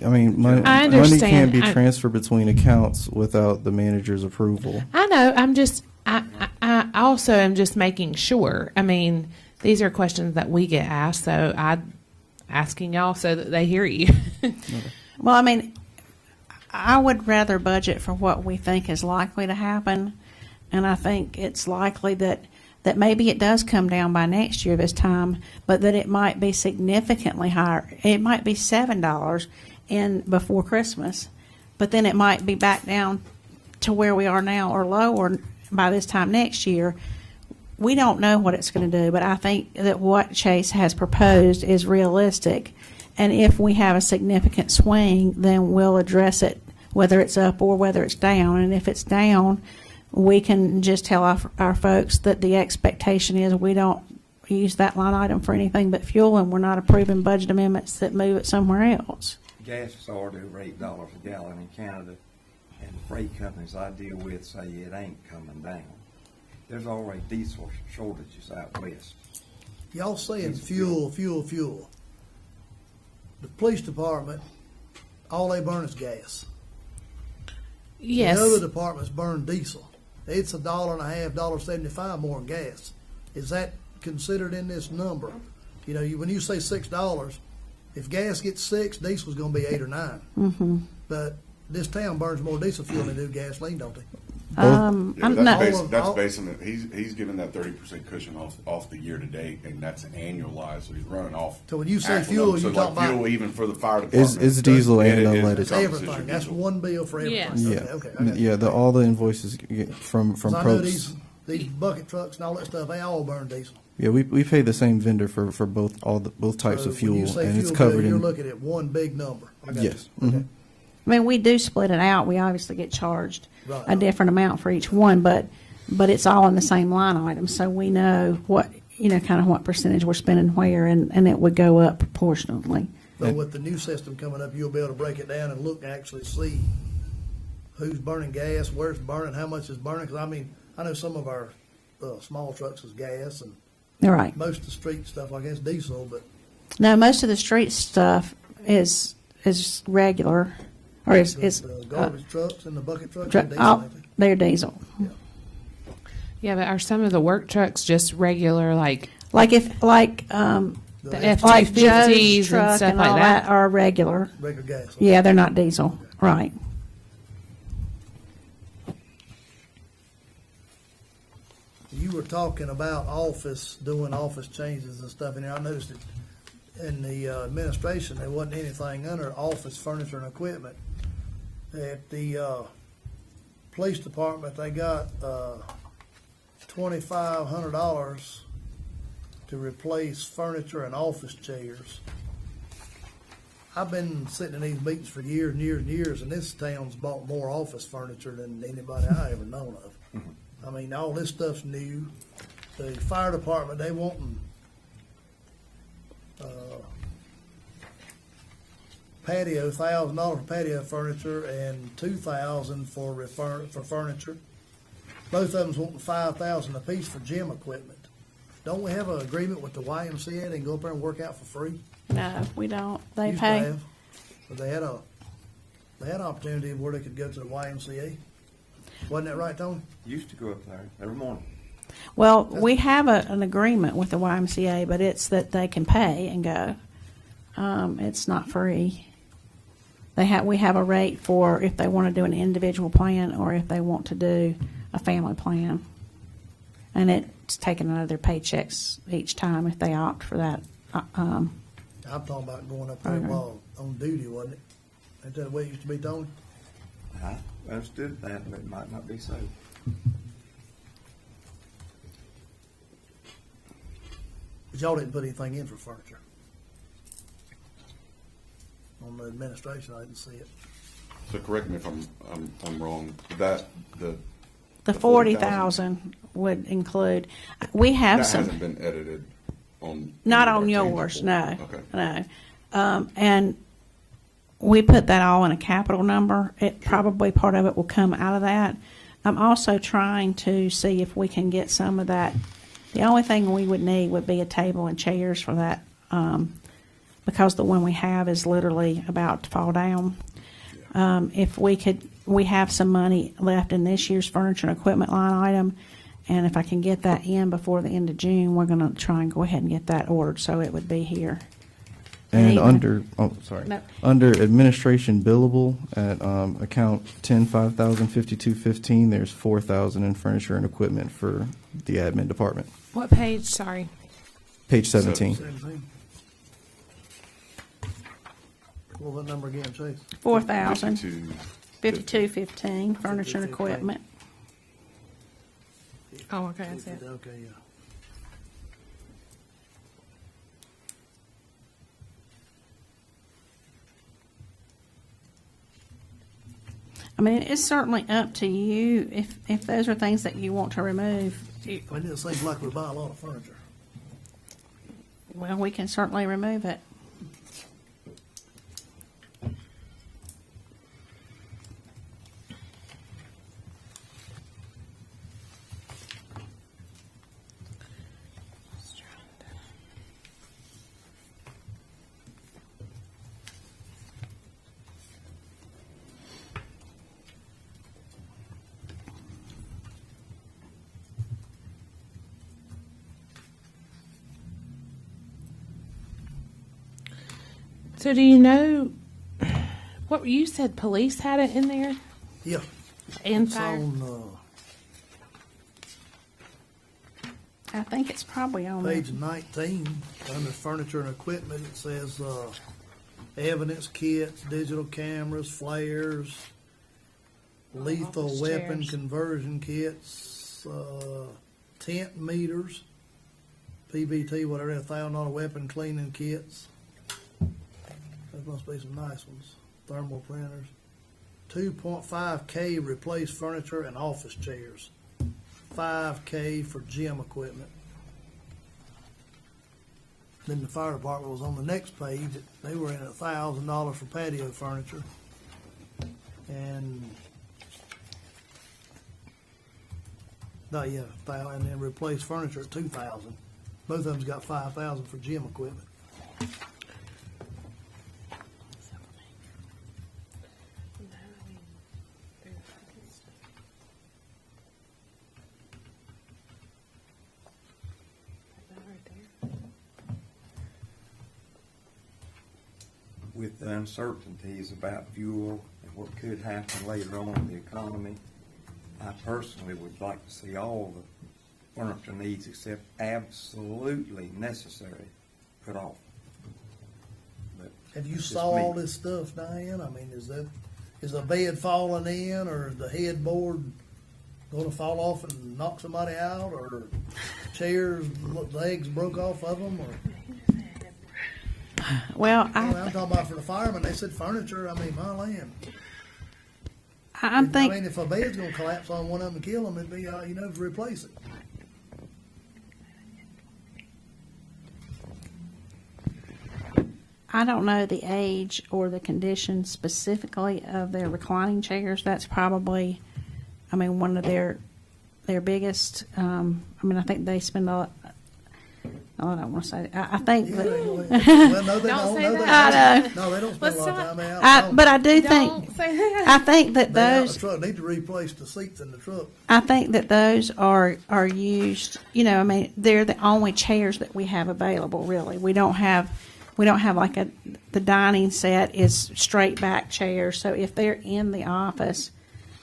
I mean, money can't understand. be transferred between accounts without the manager's approval. I know. I also am just making sure. I mean, these are questions that we get asked, so I'm asking y'all so that they hear you. Well, I mean, I would rather budget for what we think is likely to happen, and I think it's likely that maybe it does come down by next year this time, but that it might be significantly higher. It might be $7 in before Christmas, but then it might be back down to where we are now or lower by this time next year. We don't know what it's going to do, but I think that what Chase has proposed is realistic. And if we have a significant swing, then we'll address it, whether it's up or whether it's down. And if it's down, we can just tell our folks that the expectation is we don't use that line item for anything but fuel, and we're not approving budget amendments that move it somewhere else. Gas is already over $8 a gallon in Canada, and the freight companies I deal with say it ain't coming down. There's already diesel shortages out west. Y'all saying fuel. The police department, all they burn is gas. Yes. The other departments burn diesel. It's $1.50, $1.75 more in gas. Is that considered in this number? You know, when you say $6, if gas gets $6, diesel's going to be $8 or $9. Mm-hmm. But this town burns more diesel fuel than they do gasoline, don't they? Yeah, I'm but not. that's basing it. He's giving that 30% cushion off the year to date, and that's annualized. So he's running off. So when you say actual fuel, numbers. you So talking like about fuel even for the fire department. It's diesel and It is unleaded. It's encompasses your everything. That's diesel. one bill for everything. Yes. Yeah, Okay, I got you. yeah. All the invoices from 'Cause I know Probst. these bucket trucks and all that stuff, they all burn diesel. Yeah, we pay the same vendor for both both types So of fuel, when you say and it's fuel covered bill, you're in. looking at one big number. I got Yes. you. Okay. Mhm. I mean, we do split it out. We obviously get charged Right. a different amount for each one, but it's all in the same line item, so we know what, kind of what percentage we're spending where, and it would go up proportionately. But with the new system coming up, you'll be able to break it down and look and actually see who's burning gas, where it's burning, how much it's burning. Because, I mean, I know some of our small trucks is gas, and All right. most of the street stuff, I guess, diesel, but No, most of the street stuff is regular, or is the garbage trucks and the bucket trucks dr- are diesel, all- ain't they? they're diesel. Yeah, but are some of the work trucks just regular, like Like the like F-250s Joe's and truck stuff and like all that? that are regular. Regular gas. Yeah, they're not diesel. Right. You were talking about doing office changes and stuff, and I noticed that in the administration, there wasn't anything under office furniture and equipment. At the police department, they got $2,500 to replace furniture and office chairs. I've been sitting in these meetings for years and years and years, and this town's bought more office furniture than anybody I ever known of. I mean, all this stuff's new. The fire department, they wanting patio, $1,000 for patio furniture and $2,000 for furniture. Both of them's wanting $5,000 apiece for gym equipment. Don't we have an agreement with the YMCA? They can go up there and work out for free? No, we don't. They Used to pay. have. But they had an opportunity where they could go to the YMCA. Wasn't that right, Tony? Used to go up there every morning. Well, we have an agreement with the YMCA, but it's that they can pay and go. It's not free. We have a rate for if they want to do an individual plan or if they want to do a family plan. And it's taken out of their paychecks each time if they opt for that. I'm talking about going up there Okay. while on duty, wasn't it? Ain't that the way it used to be, Tony? I understood that, but it might not be so. But y'all didn't put anything in for furniture. On the administration, I didn't see it. So correct me if I'm wrong. The The 40,000 would include, we have that some. hasn't been edited on. Not any of on our yours, changes. no, Okay. no. And we put that all in a capital number. Probably part of it will come out of that. I'm also trying to see if we can get some of that The only thing we would need would be a table and chairs for that, because the one we have is literally about to fall down. If we have some money left in this year's furniture and equipment line item, and if I can get that in before the end of June, we're gonna try and go ahead and get that ordered, so it would be here. And even- No. under administration billable at account 10-5052-15, there's 4,000 in furniture and equipment for the admin department. What page? Sorry. Page 17. 17. What was that number again, Chase? 4,000, 52. 5215, furniture and 5215. equipment. Oh, okay, I see it. Okay, yeah. I mean, it's certainly up to you if those are things that you want to remove. I mean, it seems like we buy a lot of furniture. Well, we can certainly remove it. So do you know what you said? Police had it in there Yeah. and It's fire. on, I think it's probably on there. page 19, under furniture and equipment, it says, evidence kits, digital cameras, flares, lethal office weapon chairs. conversion kits, tent meters, PBT, whatever, $1,000 weapon cleaning kits. Those must be some nice ones. Thermal printers. 2.5K replace furniture and office chairs. 5K for gym equipment. Then the fire department was on the next page. They were in $1,000 for patio furniture. And and then replace furniture at 2,000. Both of them's got 5,000 for gym equipment. With the uncertainties about fuel and what could happen later on in the economy, I personally would like to see all the furniture needs except absolutely necessary put off. But Have you it's just saw me. all this stuff, Diane? I mean, is the bed falling in, or is the headboard gonna fall off and knock somebody out, or chairs, legs broke off of them, or? Well, I'm talking about for the firemen, they said furniture, I mean, my land. I'm I thinking. mean, if a bed's gonna collapse on one of them and kill them, it'd be, to replace it. I don't know the age or the condition specifically of their reclining chairs. That's probably, I mean, one of their biggest. I mean, I think they spend a lot. Oh, I don't want to say that. I think Yeah, that. well, no, they Don't don't, say no, they that. don't. No, they don't spend a Let's lot of not- time out. But I do Don't think. say that. I think that They out in those. the truck, need to replace the seats in the truck. I think that those are used. You know, I mean, they're the only chairs that we have available. Really, we don't have like the dining set is straight back chairs. So if they're in the office,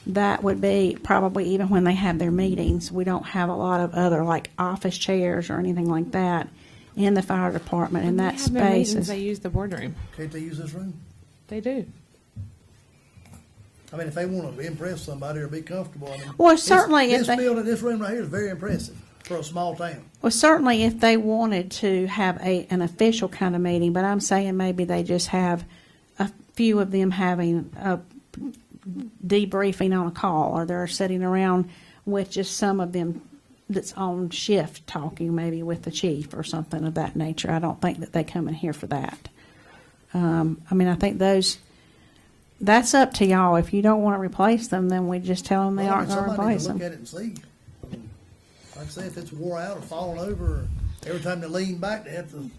that would be probably even when they have their meetings. We don't have a lot of other like office chairs or anything like that in the fire department. And that They have their space meetings, is. they use the boardroom. Can't they use this room? They do. I mean, if they want to impress somebody or be comfortable, I mean. Well, certainly if This they- building, this room right here is very impressive for a small town. Well, certainly if they wanted to have an official kind of meeting, but I'm saying maybe they just have a few of them having a debriefing on a call, or they're sitting around with just some of them that's on shift talking maybe with the chief or something of that nature. I don't think that they come in here for that. I mean, I think that's up to y'all. If you don't want to replace them, then we just tell them they Well, I aren't mean, going to somebody replace can them. look at it and see. Like I say, if it's wore out or falling over, or every time they lean back, they have to.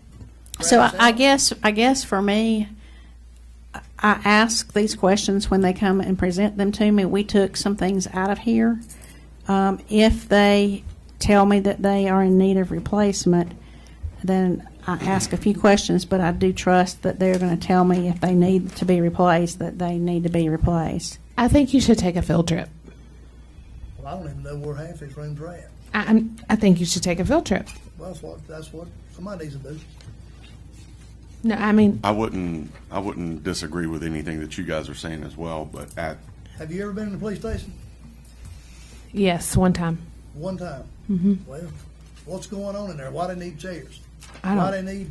So crash I out. guess for me, I ask these questions when they come and present them to me. We took some things out of here. If they tell me that they are in need of replacement, then I ask a few questions, but I do trust that they're going to tell me if they need to be replaced, that they need to be replaced. I think you should take a field trip. Well, I don't even know where half his rooms are at. I think you should take a field trip. Well, that's what somebody needs to do. No, I mean, I wouldn't disagree with anything that you guys are saying as well, but Have you ever been in the police station? yes, one time. One time. Mm-hmm. Well, what's going on in there? Why they need chairs? I Why don't. they need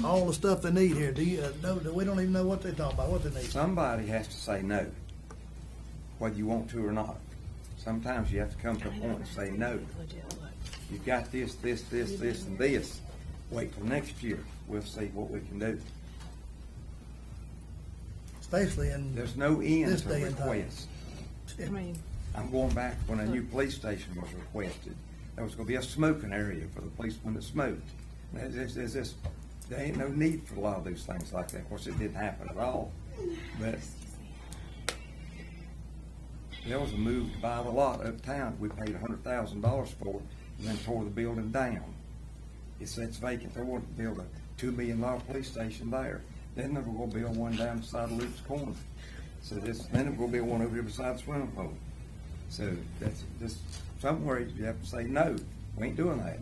all the stuff they need here? Do you know? We don't even know what they're talking about. What they need. Somebody has to say no, whether you want to or not. Sometimes you have to come to a point and say no. You've got this, this, this, this, and this. Wait till next year. We'll see what we can do. Especially in There's no end This to day and time. requests. I mean, I'm going back when a new police station was requested. There was gonna be a smoking area for the policemen that smoked. There ain't no need for a lot of these things like that. Of course, it didn't happen at all, but there was a move to buy the lot uptown. We paid $100,000 for it and then tore the building down. It sits vacant. They wanted to build a $2 million police station there. Then they were gonna build one down beside of Luke's Corner. So then they were gonna build one over here beside the swimming pool. So that's just somewhere you have to say, no, we ain't doing that.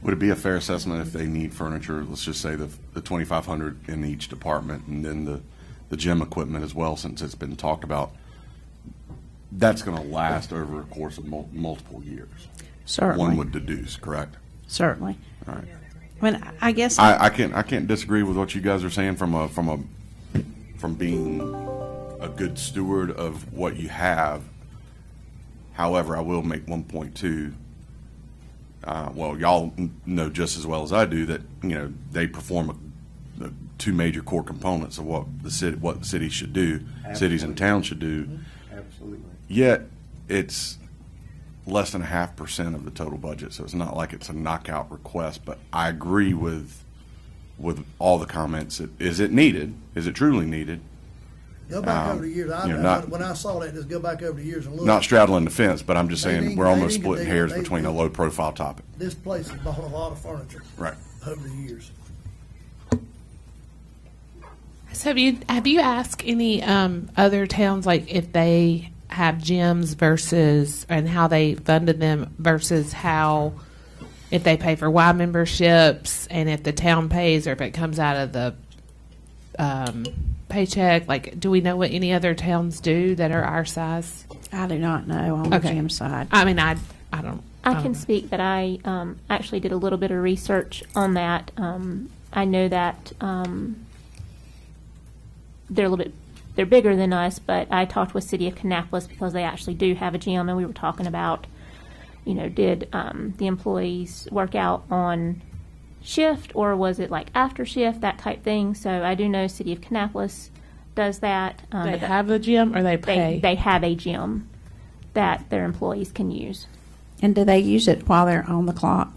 would it be a fair assessment if they need furniture, let's just say the 2,500 in each department, and then the gym equipment as well, since it's been talked about, that's going to last over a course of multiple years? Certainly. One would deduce, correct? Certainly. All right. I mean, I guess. I can't disagree with what you guys are saying from being a good steward of what you have. However, I will make one point too. Well, y'all know just as well as I do that they perform the two major core components of what the city should do, cities and towns should do. Absolutely. Yet it's less than 0.5% of the total budget, so it's not like it's a knockout request. But I agree with all the comments. Is it needed? Is it truly needed? Go back over the years. When I saw that, just go back over the years and look. Not straddling the fence, but I'm just They saying need- we're they almost need to splitting dig- hairs they- between a low-profile topic. This place has bought a lot of furniture Right. over the years. So have you asked any other towns, like if they have gyms versus, and how they funded them versus how, if they pay for Y memberships and if the town pays or if it comes out of the paycheck? Like, do we know what any other towns do that are our size? I do not know on the Okay. gym side. I mean, I don't. I can speak that I actually did a little bit of research on that. I know that they're bigger than us, but I talked with City of Kannapolis because they actually do have a gym, and we were talking about, did the employees work out on shift or was it like after shift, that type thing. So I do know City of Kannapolis does that. They but have a gym or they pay? They have a gym that their employees can use. And do they use it while they're on the clock?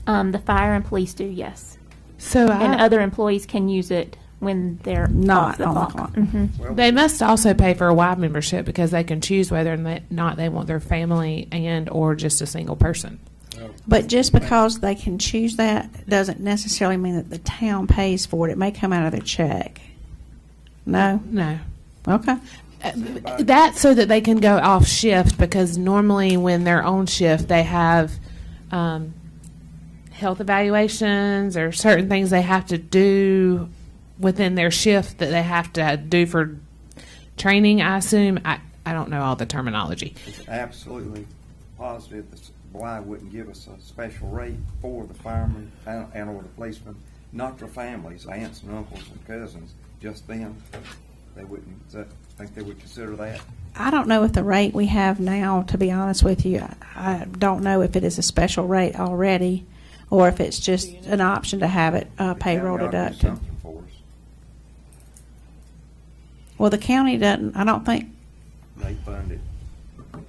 The fire and police do, yes. So And other employees can use it when they're Not off the on the clock. clock. Mhm. they must also pay for a Y membership because they can choose whether or not they want their family and or just a single person. But just because they can choose that doesn't necessarily mean that the town pays for it. It may come out of their check. No? No. Okay. That's so that they can go off shift, because normally when they're on shift, they have health evaluations or certain things they have to do within their shift that they have to do for training, I assume. I don't know all the terminology. It's absolutely positive that Y wouldn't give us a special rate for the firemen and or the policemen, not their families, aunts and uncles and cousins, just them. They wouldn't, think they would consider that. I don't know if the rate we have now, to be honest with you, I don't know if it is a special rate already or if it's just an option to have it payroll The county ought to do deducted. something for us. Well, the county doesn't, I don't think, They fund it.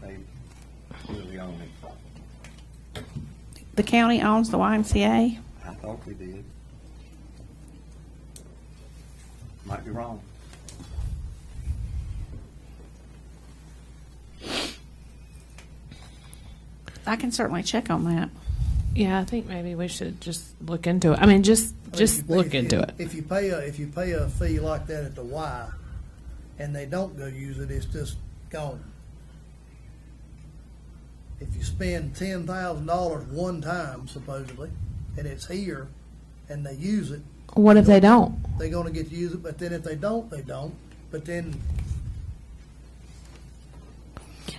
They really own it. the county owns the YMCA? I thought we did. Might be wrong. I can certainly check on that. Yeah, I think maybe we should just look into it. I mean, just look into it. If you pay a fee like that at the Y, and they don't go use it, it's just gone. If you spend $10,000 one time supposedly, and it's here, and they use it, What if they don't? they're gonna get to use it, but then if they don't, they don't. But then,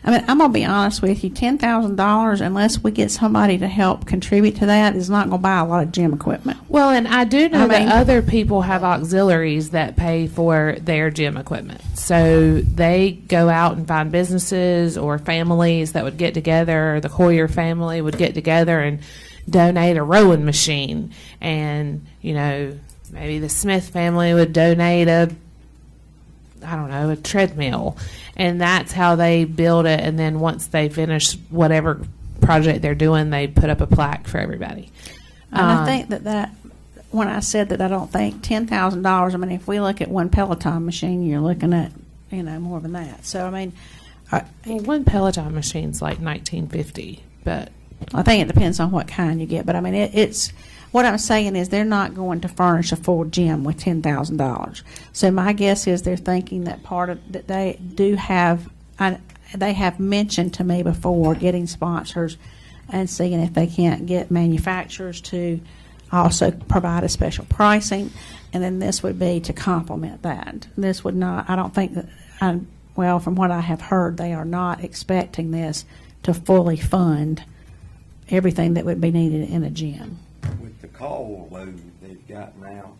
I mean, I'm gonna be honest with you, $10,000, unless we get somebody to help contribute to that, is not gonna buy a lot of gym equipment. Well, and I do know I that mean- other people have auxiliaries that pay for their gym equipment. So they go out and find businesses or families that would get together, or the Hoyer family would get together and donate a rowing machine. And, you know, maybe the Smith family would donate a treadmill. And that's how they build it. And then once they finish whatever project they're doing, they put up a plaque for everybody. And I think that when I said that I don't think $10,000, I mean, if we look at one Peloton machine, you're looking at, more than that. So, I mean, Well, one Peloton machine's like $19.50, but I think it depends on what kind you get. But, I mean, it's what I'm saying is they're not going to furnish a full gym with $10,000. So my guess is they're thinking that that they do have, they have mentioned to me before getting sponsors and seeing if they can't get manufacturers to also provide a special pricing. And then this would be to complement that. This would not, I don't think that, well, from what I have heard, they are not expecting this to fully fund everything that would be needed in a gym. With the call load they've got now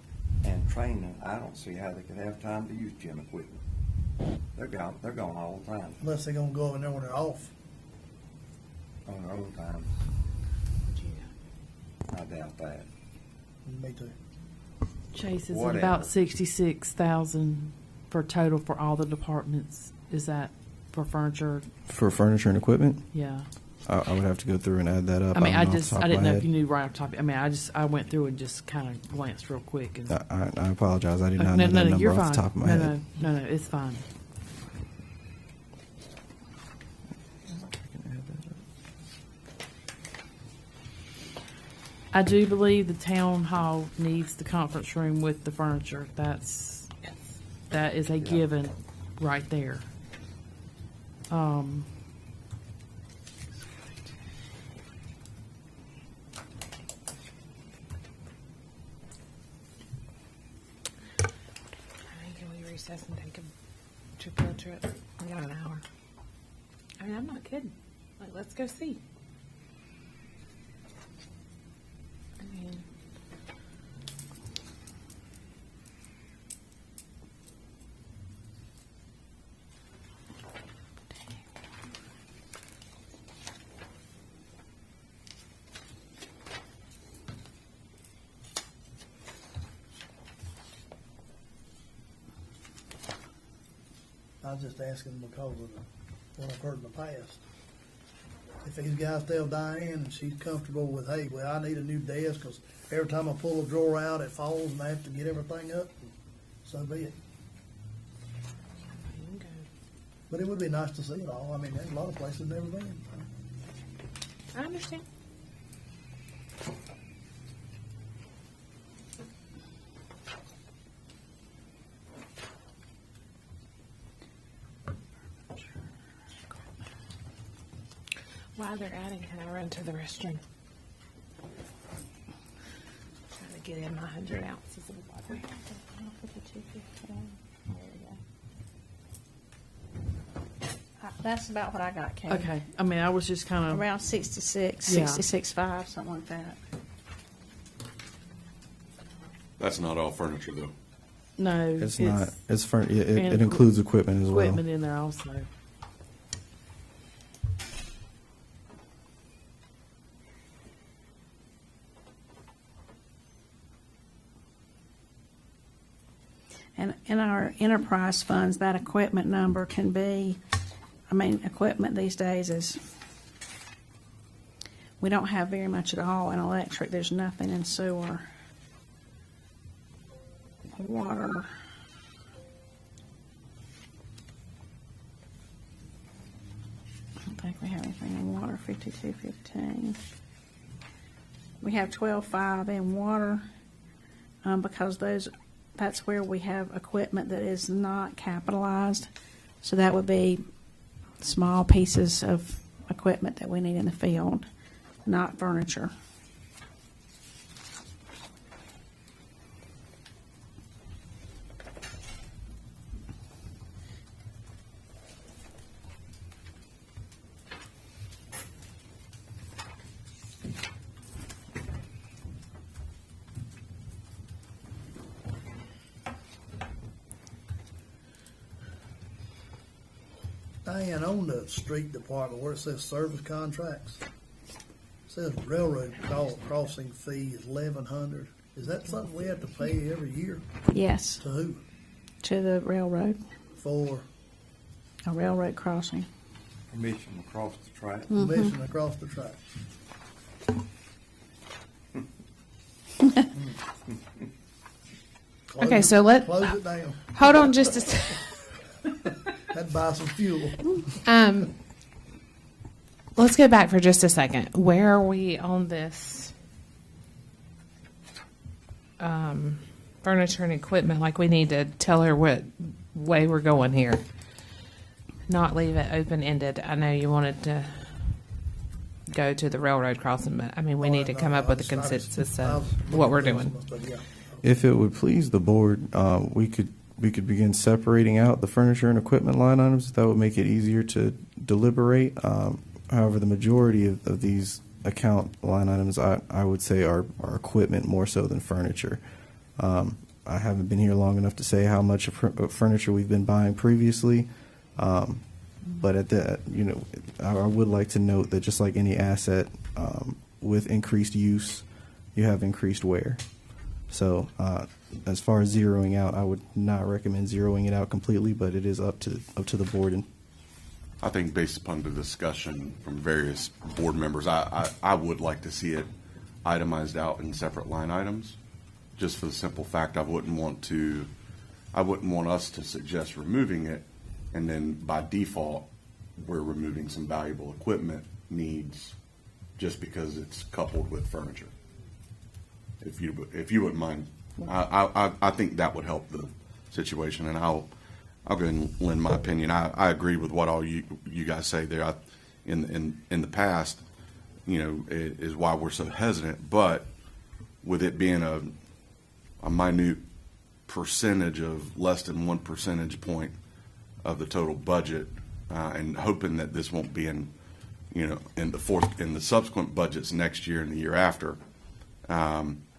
and training, I don't see how they could have time to use gym equipment. They're gone all the time, unless they're gonna go in there when they're off. on their own time. I doubt that. Me too. Chase, is it Whatever. about 66,000 for total for all the departments? Is that for furniture? For furniture and equipment, Yeah. I would have to go through and add that up. I mean, don't know off the top I of didn't my know if head. you knew right off the top. I mean, I went through and just kind of glanced real quick. And, I apologize. I did not no, know no, that no, number you're off fine. the top of my no, head. no, it's fine. I do believe the town hall needs the conference room with the furniture. That is a given right there. can we recess and take a field trip? We got an hour. I mean, I'm not kidding. Like, let's go see. I mean, I was just asking because of what I've heard in the past. If these guys tell Diane and she's comfortable with, hey, well, I need a new desk because every time I pull a drawer out, it falls and I have to get everything up, so be it. But it would be nice to see it all. I mean, there's a lot of places never been. I understand. While they're adding, can I run to the restroom? Trying to get in my 100 ounces of water. That's about what I got, Kate. Okay. I mean, I was just kind of. Around 66, Yeah. 66.5, something like that. That's not all furniture, though. No, It's not. It's for it and includes equipment as well. equipment in there also. And in our enterprise funds, that equipment number can be, I mean, equipment these days is, We don't have very much at all in electric. There's nothing in sewer. Water. I don't think we have anything in water, 5215. We have 12.5 in water, because that's where we have equipment that is not capitalized. So that would be small pieces of equipment that we need in the field, not furniture. Diane, on the street department where it says service contracts, it says railroad crossing fee is 1,100. Is that something we have to pay every year? Yes, To who? to the railroad, For a railroad crossing. Permission across the track. mission across the track? Close Okay, it- so Close it down. hold on just a second. That'd buy some fuel. Let's go back for just a second. Where are we on this furniture and equipment? Like, we need to tell her what way we're going here. Not leave it open-ended. I know you wanted to go to the railroad crossing, but I mean, we need to come up with a consensus of what we're doing. But yeah. If it would please the board, we could begin separating out the furniture and equipment line items. That would make it easier to deliberate. However, the majority of these account line items, I would say, are equipment more so than furniture. I haven't been here long enough to say how much of furniture we've been buying previously. But at that, I would like to note that just like any asset, with increased use, you have increased wear. So, as far as zeroing out, I would not recommend zeroing it out completely, but it is up to the board. And I think based upon the discussion from various board members, I would like to see it itemized out in separate line items, just for the simple fact I wouldn't want us to suggest removing it, and then by default, we're removing some valuable equipment needs just because it's coupled with furniture. If you wouldn't mind, I think that would help the situation, and I'll go ahead and lend my opinion. I agree with what all you guys say there. In the past, is why we're so hesitant. But with it being a minute percentage of less than 1 percentage point of the total budget, and hoping that this won't be in the subsequent budgets next year and the year after,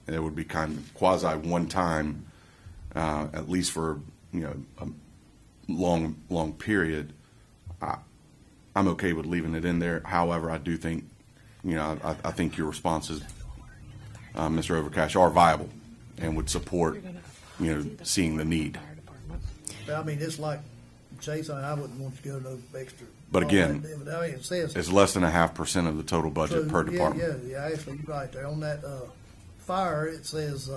and it would be kind of quasi one time, at least for a long period. I'm okay with leaving it in there. However, I do think, I think your responses, Mr. Overcash, are viable and would support, seeing the need. But I mean, it's like Jason, I wouldn't want you to go to no extra. But again, I mean, it says. It's less than 0.5% of the total budget per department. Yeah, actually, you're right there. On that, fire, it says,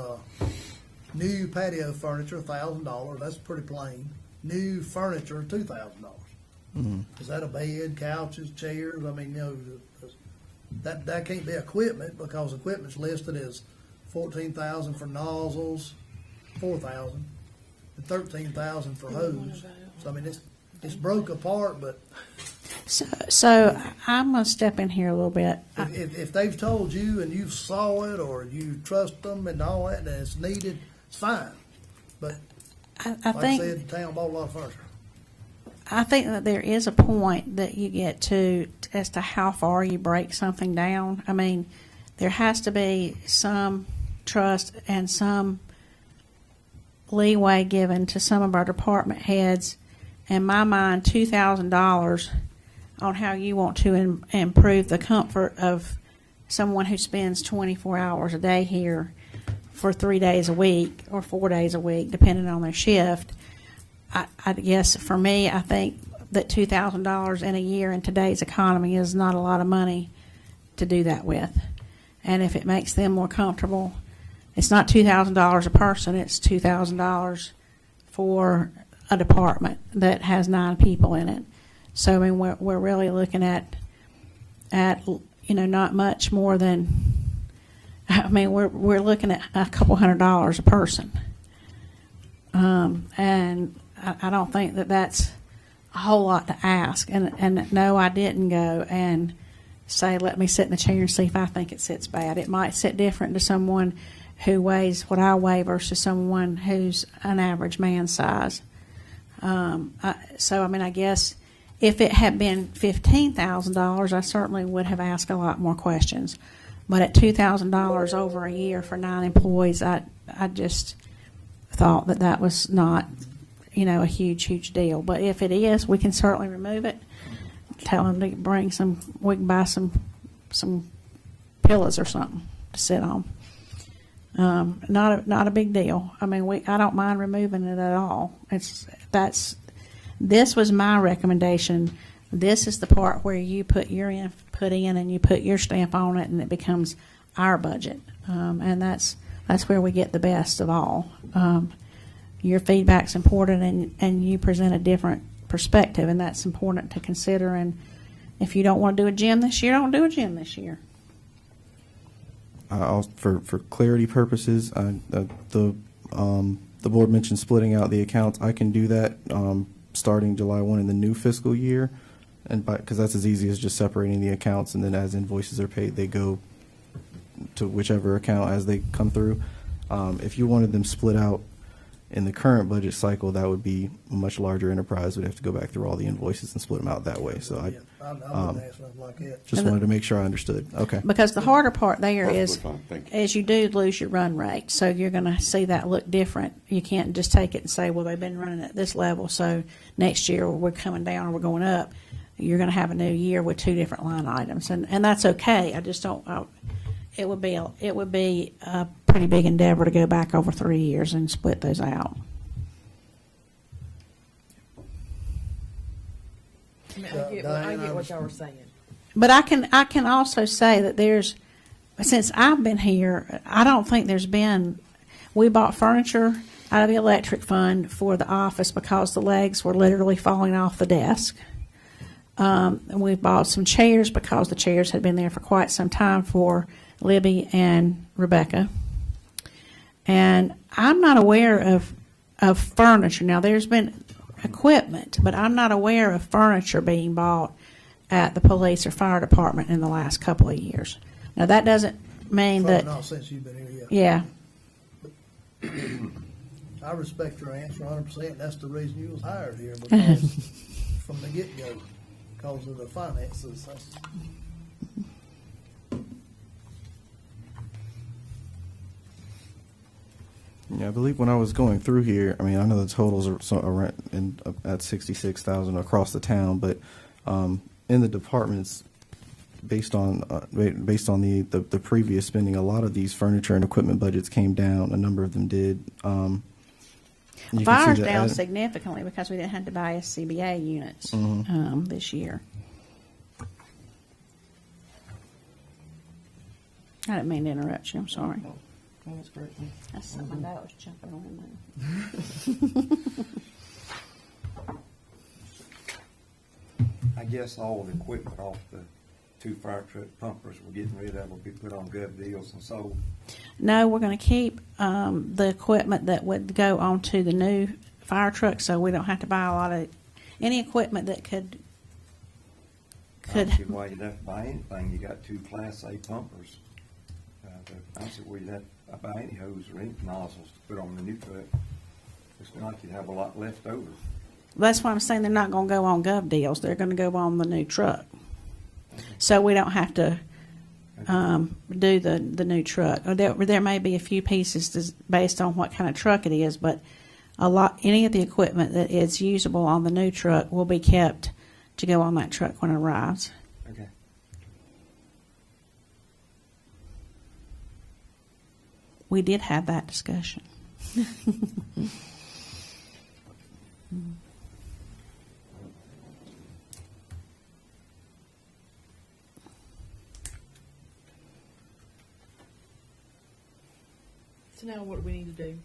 new patio furniture, $1,000. That's pretty plain. New furniture, $2,000. Is that a bed, couches, chairs? I mean, that can't be equipment, because equipment's listed as $14,000 for nozzles, $4,000, and $13,000 for hose. So I mean, it's broke apart, but So I'm gonna step in here a little bit. if they've told you and you saw it or you trust them and all that, and it's needed, it's fine. But I like I think said, the town bought a lot of furniture. I think that there is a point that you get to as to how far you break something down. I mean, there has to be some trust and some leeway given to some of our department heads. In my mind, $2,000 on how you want to improve the comfort of someone who spends 24 hours a day here for 3 days a week or 4 days a week, depending on their shift. I guess for me, I think that $2,000 in a year in today's economy is not a lot of money to do that with. And if it makes them more comfortable, it's not $2,000 a person, it's $2,000 for a department that has 9 people in it. So, I mean, we're really looking at, not much more than, I mean, we're looking at a couple $100 a person. And I don't think that that's a whole lot to ask. And no, I didn't go and say, let me sit in the chair and see if I think it sits bad. It might sit different to someone who weighs what I weigh versus someone who's an average man size. So, I mean, I guess if it had been $15,000, I certainly would have asked a lot more questions. But at $2,000 over a year for 9 employees, I just thought that was not, a huge deal. But if it is, we can certainly remove it. Tell them to bring we can buy some pillows or something to sit on. Not a big deal. I mean, I don't mind removing it at all. This was my recommendation. This is the part where you put your input in and you put your stamp on it, and it becomes our budget. And that's where we get the best of all. Your feedback's important, and you present a different perspective, and that's important to consider. And if you don't want to do a gym this year, don't do a gym this year. For clarity purposes, the board mentioned splitting out the accounts. I can do that starting July 1 in the new fiscal year, and because that's as easy as just separating the accounts, and then as invoices are paid, they go to whichever account as they come through. If you wanted them split out in the current budget cycle, that would be a much larger enterprise. We'd have to go back through all the invoices and split them out that way. So I wouldn't ask nothing like that. just wanted to make sure I understood. Okay. Because the harder part there is, Perfectly fine, thank you. you do lose your run rate. So you're going to see that look different. You can't just take it and say, well, they've been running at this level, so next year we're coming down or we're going up. You're going to have a new year with 2 different line items, and that's okay. I just don't. It would be a pretty big endeavor to go back over 3 years and split those out. I mean, I get what y'all were saying. But I can also say that since I've been here, I don't think there's been. We bought furniture out of the electric fund for the office because the legs were literally falling off the desk. And we bought some chairs because the chairs had been there for quite some time for Libby and Rebecca. And I'm not aware of furniture. Now, there's been equipment, but I'm not aware of furniture being bought at the police or fire department in the last couple of years. Now, that doesn't mean Probably that, not since you've been here, yeah. yeah, I respect your answer 100%. That's the reason you was hired here, because from the get-go, because of the finances. Yeah, I believe when I was going through here, I mean, I know the totals are around at 66,000 across the town, but in the departments, based on the previous spending, a lot of these furniture and equipment budgets came down. A number of them did. You can see fire's the down add- significantly because we didn't have to buy SCBA units this year. I didn't mean to interrupt you. I'm sorry. That's something that was jumping on there. I guess all the equipment off the 2 fire truck pumpers we're getting rid of will be put on gov deals and sold. No, we're going to keep the equipment that would go onto the new fire truck, so we don't have to buy a lot of any equipment that could. I don't see why you'd have to buy anything. You got 2 Class A pumpers. I don't see where you'd have to buy any hose or any nozzles to put on the new truck. It's not like you'd have a lot left over. That's why I'm saying they're not going to go on gov deals. They're going to go on the new truck, so we don't have to do the new truck. Or there may be a few pieces based on what kind of truck it is, but any of the equipment that is usable on the new truck will be kept to go on that truck when it arrives. Okay. We did have that discussion. to know what we need to do.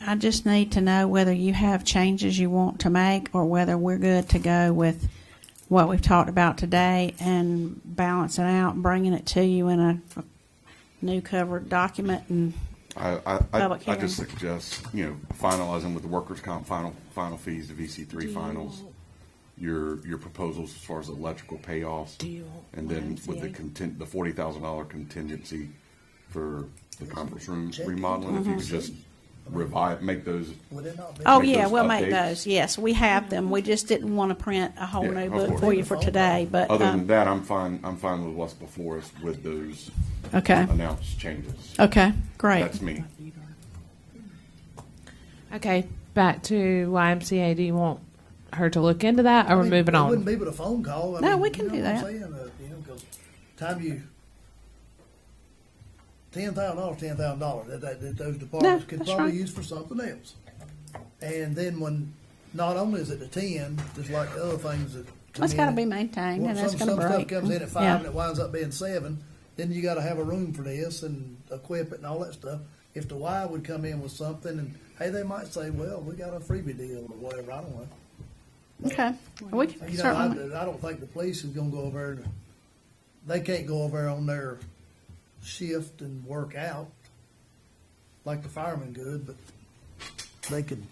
I just need to know whether you have changes you want to make or whether we're good to go with what we've talked about today and balance it out and bringing it to you in a new covered document and Public I hearing. just suggest, finalizing with the workers' comp final fees, the VC3 finals, your proposals as far as electrical payoffs, Do you want and then with the YMCA? the $40,000 contingency for the conference room Check. remodeling, if you could just make those. Would it not be? Oh, Make yeah, those we'll make updates. those. Yes, we have them. We just didn't want to print a whole Yeah, new of book course. for you for today, but, Other than that, I'm fine with what's before us with those okay, announced changes. okay, great. That's me. Okay, back to YMCA. Do you want her to look into that, or we're moving It wouldn't on? be but a phone call. I No, mean, we can you know do what I'm that. saying? Because time you $10,000, that those departments could that's probably right. use for something else. And then when not only is it the 10, just like the other things that come That's in, got to be maintained, and that's going to some break. stuff comes in at 5 Yeah. and it winds up being 7. Then you got to have a room for this and equip it and all that stuff. If the Y would come in with something, and hey, they might say, "Well, we got a freebie deal or whatever." I don't know. Okay, we can You know, certainly. I don't think the police is gonna go over there. They can't go over there on their shift and work out like the firemen could, but they could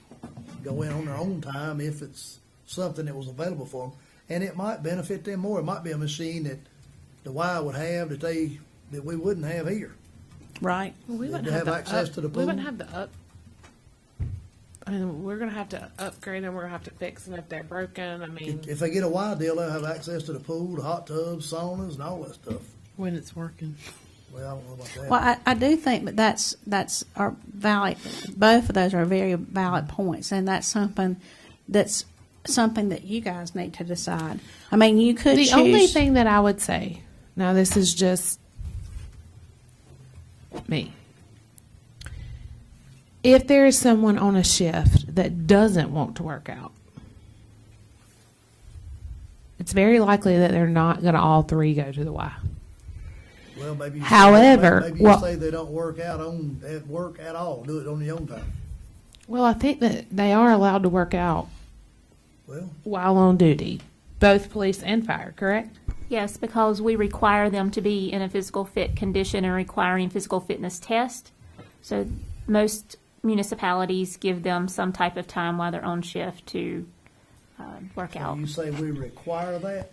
go in on their own time if it's something that was available for them. And it might benefit them more. It might be a machine that the Y would have that we wouldn't have here. Right. We They have access to the We wouldn't pool? have the up. I mean, we're gonna have to upgrade them. We're gonna have to fix them if they're broken. I mean, If they get a Y deal, they'll have access to the pool, the hot tubs, saunas, and all that stuff. When it's working. Well, I don't know about that. Well, I do think that that's our valid. Both of those are very valid points, and that's something that you guys need to decide. I mean, you could the choose. only thing that I would say, now this is just me. If there is someone on a shift that doesn't want to work out, it's very likely that they're not going to all three go to the Y. Well, maybe. However, maybe you well- say they don't work out at work at all. Do it on your own time. Well, I think that they are allowed to work out Well, while on duty, both police and fire, correct? Yes, because we require them to be in a physical fit condition and requiring physical fitness test. So most municipalities give them some type of time while they're on shift to work out. you say we require that.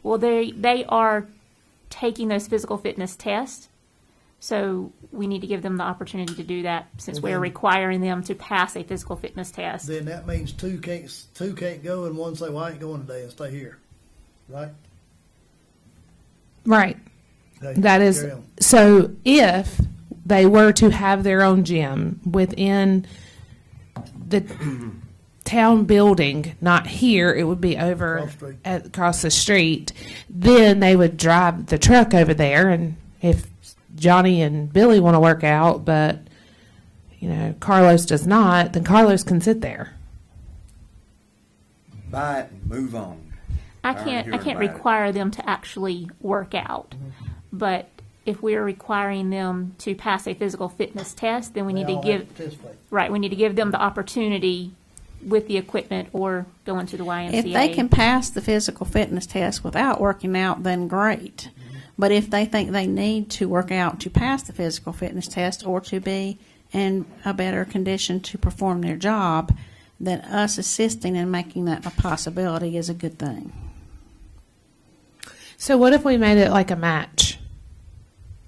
Well, they are taking those physical fitness tests, so we need to give them the opportunity to do that since we're Okay. requiring them to pass a physical fitness test. Then that means two can't go, and one say, "Well, I ain't going today, and stay here." Right? Right. Okay, That is, carry on. so if they were to have their own gym within the town building, not here, it would be over Across the street. across the street, then they would drive the truck over there. And if Johnny and Billy want to work out, but, Carlos does not, then Carlos can sit there. Buy it and move on. I Tired of can't hearing about it. require them to actually work out, but if we're requiring them to pass a physical fitness test, then we need They to all give, have to participate. right, we need to give them the opportunity with the equipment or going to the YMCA. If they can pass the physical fitness test without working out, then great. But if they think they need to work out to pass the physical fitness test or to be in a better condition to perform their job, then us assisting and making that a possibility is a good thing. So what if we made it like a match?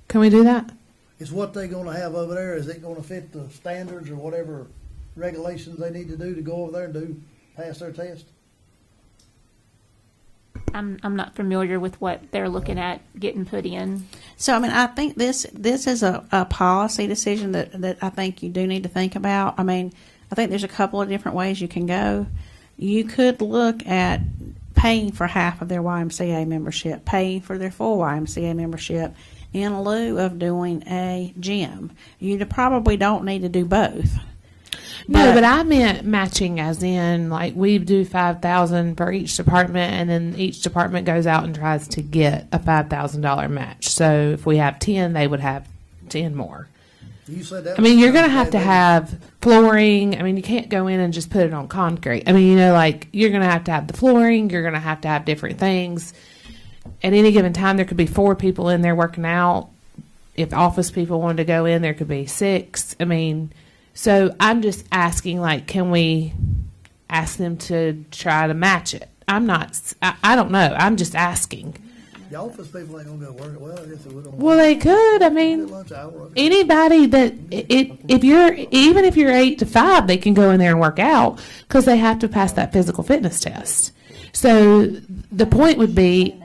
Can we do that? Is what they gonna have over there, is it gonna fit the standards or whatever regulations they need to do to go over there and pass their test? I'm not familiar with what they're looking at getting put in. So, I mean, I think this is a policy decision that I think you do need to think about. I mean, I think there's a couple of different ways you can go. You could look at paying for half of their YMCA membership, paying for their full YMCA membership in lieu of doing a gym. You probably don't need to do both. No, but I meant matching, as in like we do 5,000 for each department, and then each department goes out and tries to get a $5,000 match. So if we have 10, they would have 10 more. You said that. I mean, was you're going to kinda have to bad, have flooring. I mean, you can't go in and just put it on concrete. I mean, you know, like you're going to have the flooring. You're going to have different things. At any given time, there could be 4 people in there working out. If office people wanted to go in, there could be 6. I mean, so I'm just asking, like, can we ask them to try to match it? I don't know. I'm just asking. The office people ain't gonna go work. Well, I guess they would. Well, they could. I mean, Lunch hour. anybody that if you're 8 to 5, they can go in there and work out because they have to pass that physical fitness test. So the point would be,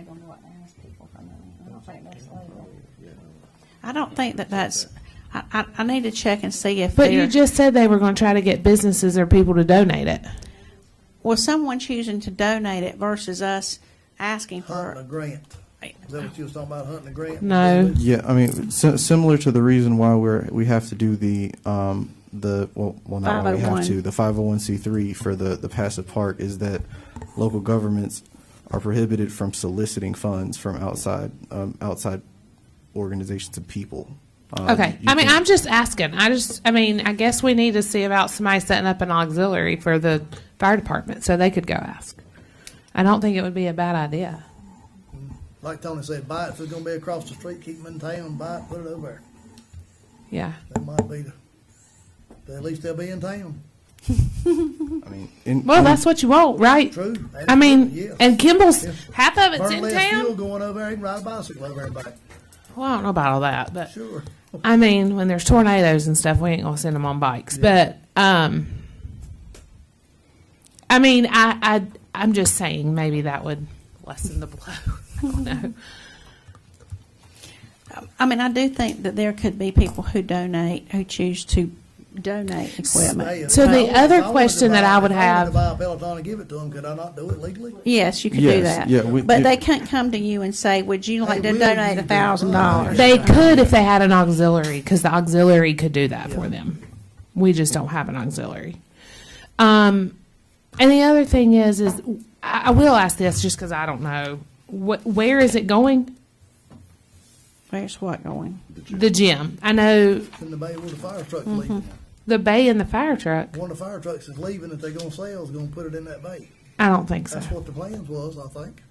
I don't think that's, I need to check and see if but you they're, just said they were going to try to get businesses or people to donate it. well, someone choosing to donate it versus us asking Hunting a for, grant. Is that what you was talking about, hunting a grant? No. Yeah, I mean, similar to the reason why we have to do the not why we have to, the 501c3 for the passive park is that local governments are prohibited from soliciting funds from outside organizations and people. Okay. I mean, I'm just asking. I guess we need to see about somebody setting up an auxiliary for the fire department so they could go ask. I don't think it would be a bad idea. Like Tony said, buy it. If it's gonna be across the street, keep them in town, buy it, put it over there. Yeah. That might be at least they'll be in town. I mean, Well, that's what you want, right? True. I mean, Yes. and Kimball's, half of it's Burn in less fuel, town. go on over there and ride a bicycle over there and back. Well, I don't know about all that, but Sure. I mean, when there's tornadoes and stuff, we ain't gonna send them on bikes. But I mean, I'm just saying maybe that would lessen the blow. I don't know. I mean, I do think that there could be people who choose to donate equipment. Hey, So if the I wanted- other if I wanted question to that buy- I would if I wanted have- to buy a Peloton and give it to them, could I not do it legally? Yes, you could do Yes, that. yeah, But they can't come to you and say, would you like to will donate you do $1,000? it? They could if they had an auxiliary, because the auxiliary could do that for them. We just don't have an auxiliary. And the other thing is I will ask this just because I don't know. Where is it going? Where's what going? The gym. I know It's in the bay where the fire truck's leaving. the bay and the fire truck. One of the fire trucks is leaving that they're gonna sell is gonna put it in that bay. I don't think so. That's what the plans was, I think.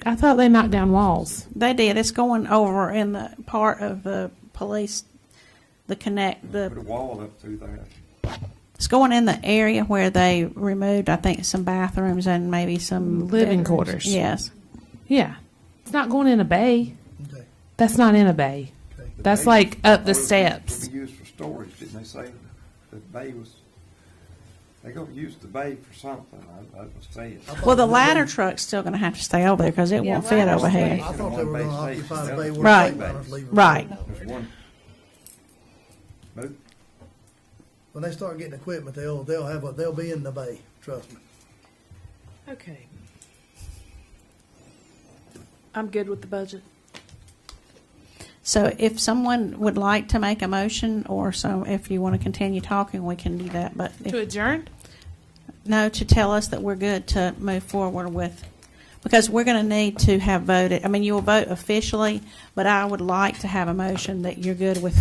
I thought they knocked down walls. They did. It's going over in the part of the police, Put a wall up through there. it's going in the area where they removed, I think, some bathrooms and maybe some Living bedrooms. quarters. Yes. Yeah. It's not going in a bay. Okay. That's not in a bay. Okay. That's like up the Well, steps. It'll be used for storage, didn't they say? The bay was, they gonna use the bay for something, I was saying. Well, the ladder truck's still going to have to stay over there because it won't fit over here. I thought they were gonna occupy the bay where Right. the freight liners leave. Right. There's one. Nope. When they start getting equipment, they'll be in the bay, trust me. Okay. I'm good with the budget. So if someone would like to make a motion or so, if you want to continue talking, we can do that. But To adjourn? no, to tell us that we're good to move forward with, because we're going to need to have voted. I mean, you will vote officially, but I would like to have a motion that you're good with.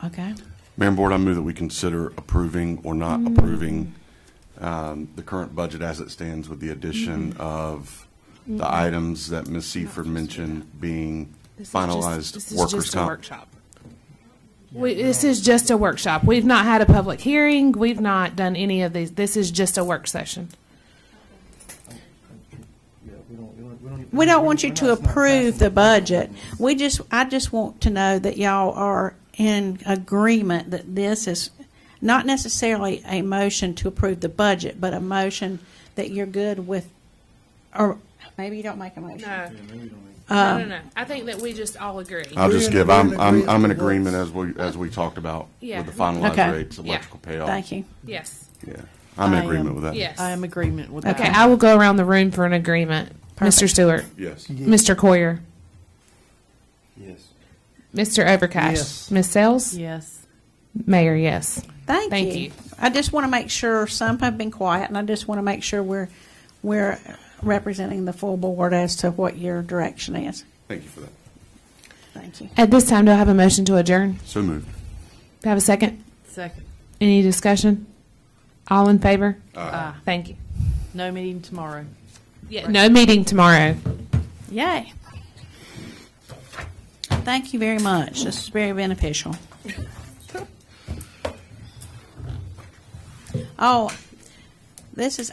Okay. Mayor and Board, I move that we consider approving or not approving the current budget as it stands with the addition of the items that Ms. Seaford mentioned being finalized workers' comp. Workshop. This is just a workshop. We've not had a public hearing. We've not done any of these. This is just a work session. We don't want you to approve the budget. I just want to know that y'all are in agreement that this is not necessarily a motion to approve the budget, but a motion that you're good with, or maybe you don't make a motion. No. I think that we just all agree. I'll just We're give, in I'm in agreement agreement as we talked about Yeah. with the finalized Okay. rates, Yeah. electrical payoff. Thank you. Yes. Yeah, I'm in I agreement am. with that. Yes. I am agreement with that. Okay, I will go around the room for an agreement. Mr. Stewart, Yes. Mr. Coyer, Yes. Mr. Overcash, Yes. Ms. Sells, Yes. Mayor, yes. Thank Thank you. you. I just want to make sure, some have been quiet, and I just want to make sure we're representing the full board as to what your direction is. Thank you for that. Thank you. At this time, do I have a motion to adjourn? So moved. Do I have a second? Second. Any discussion? All in favor? Aye. Thank you. No meeting tomorrow. Yeah, no meeting tomorrow. Yay. Thank you very much. This is very beneficial. Oh, this is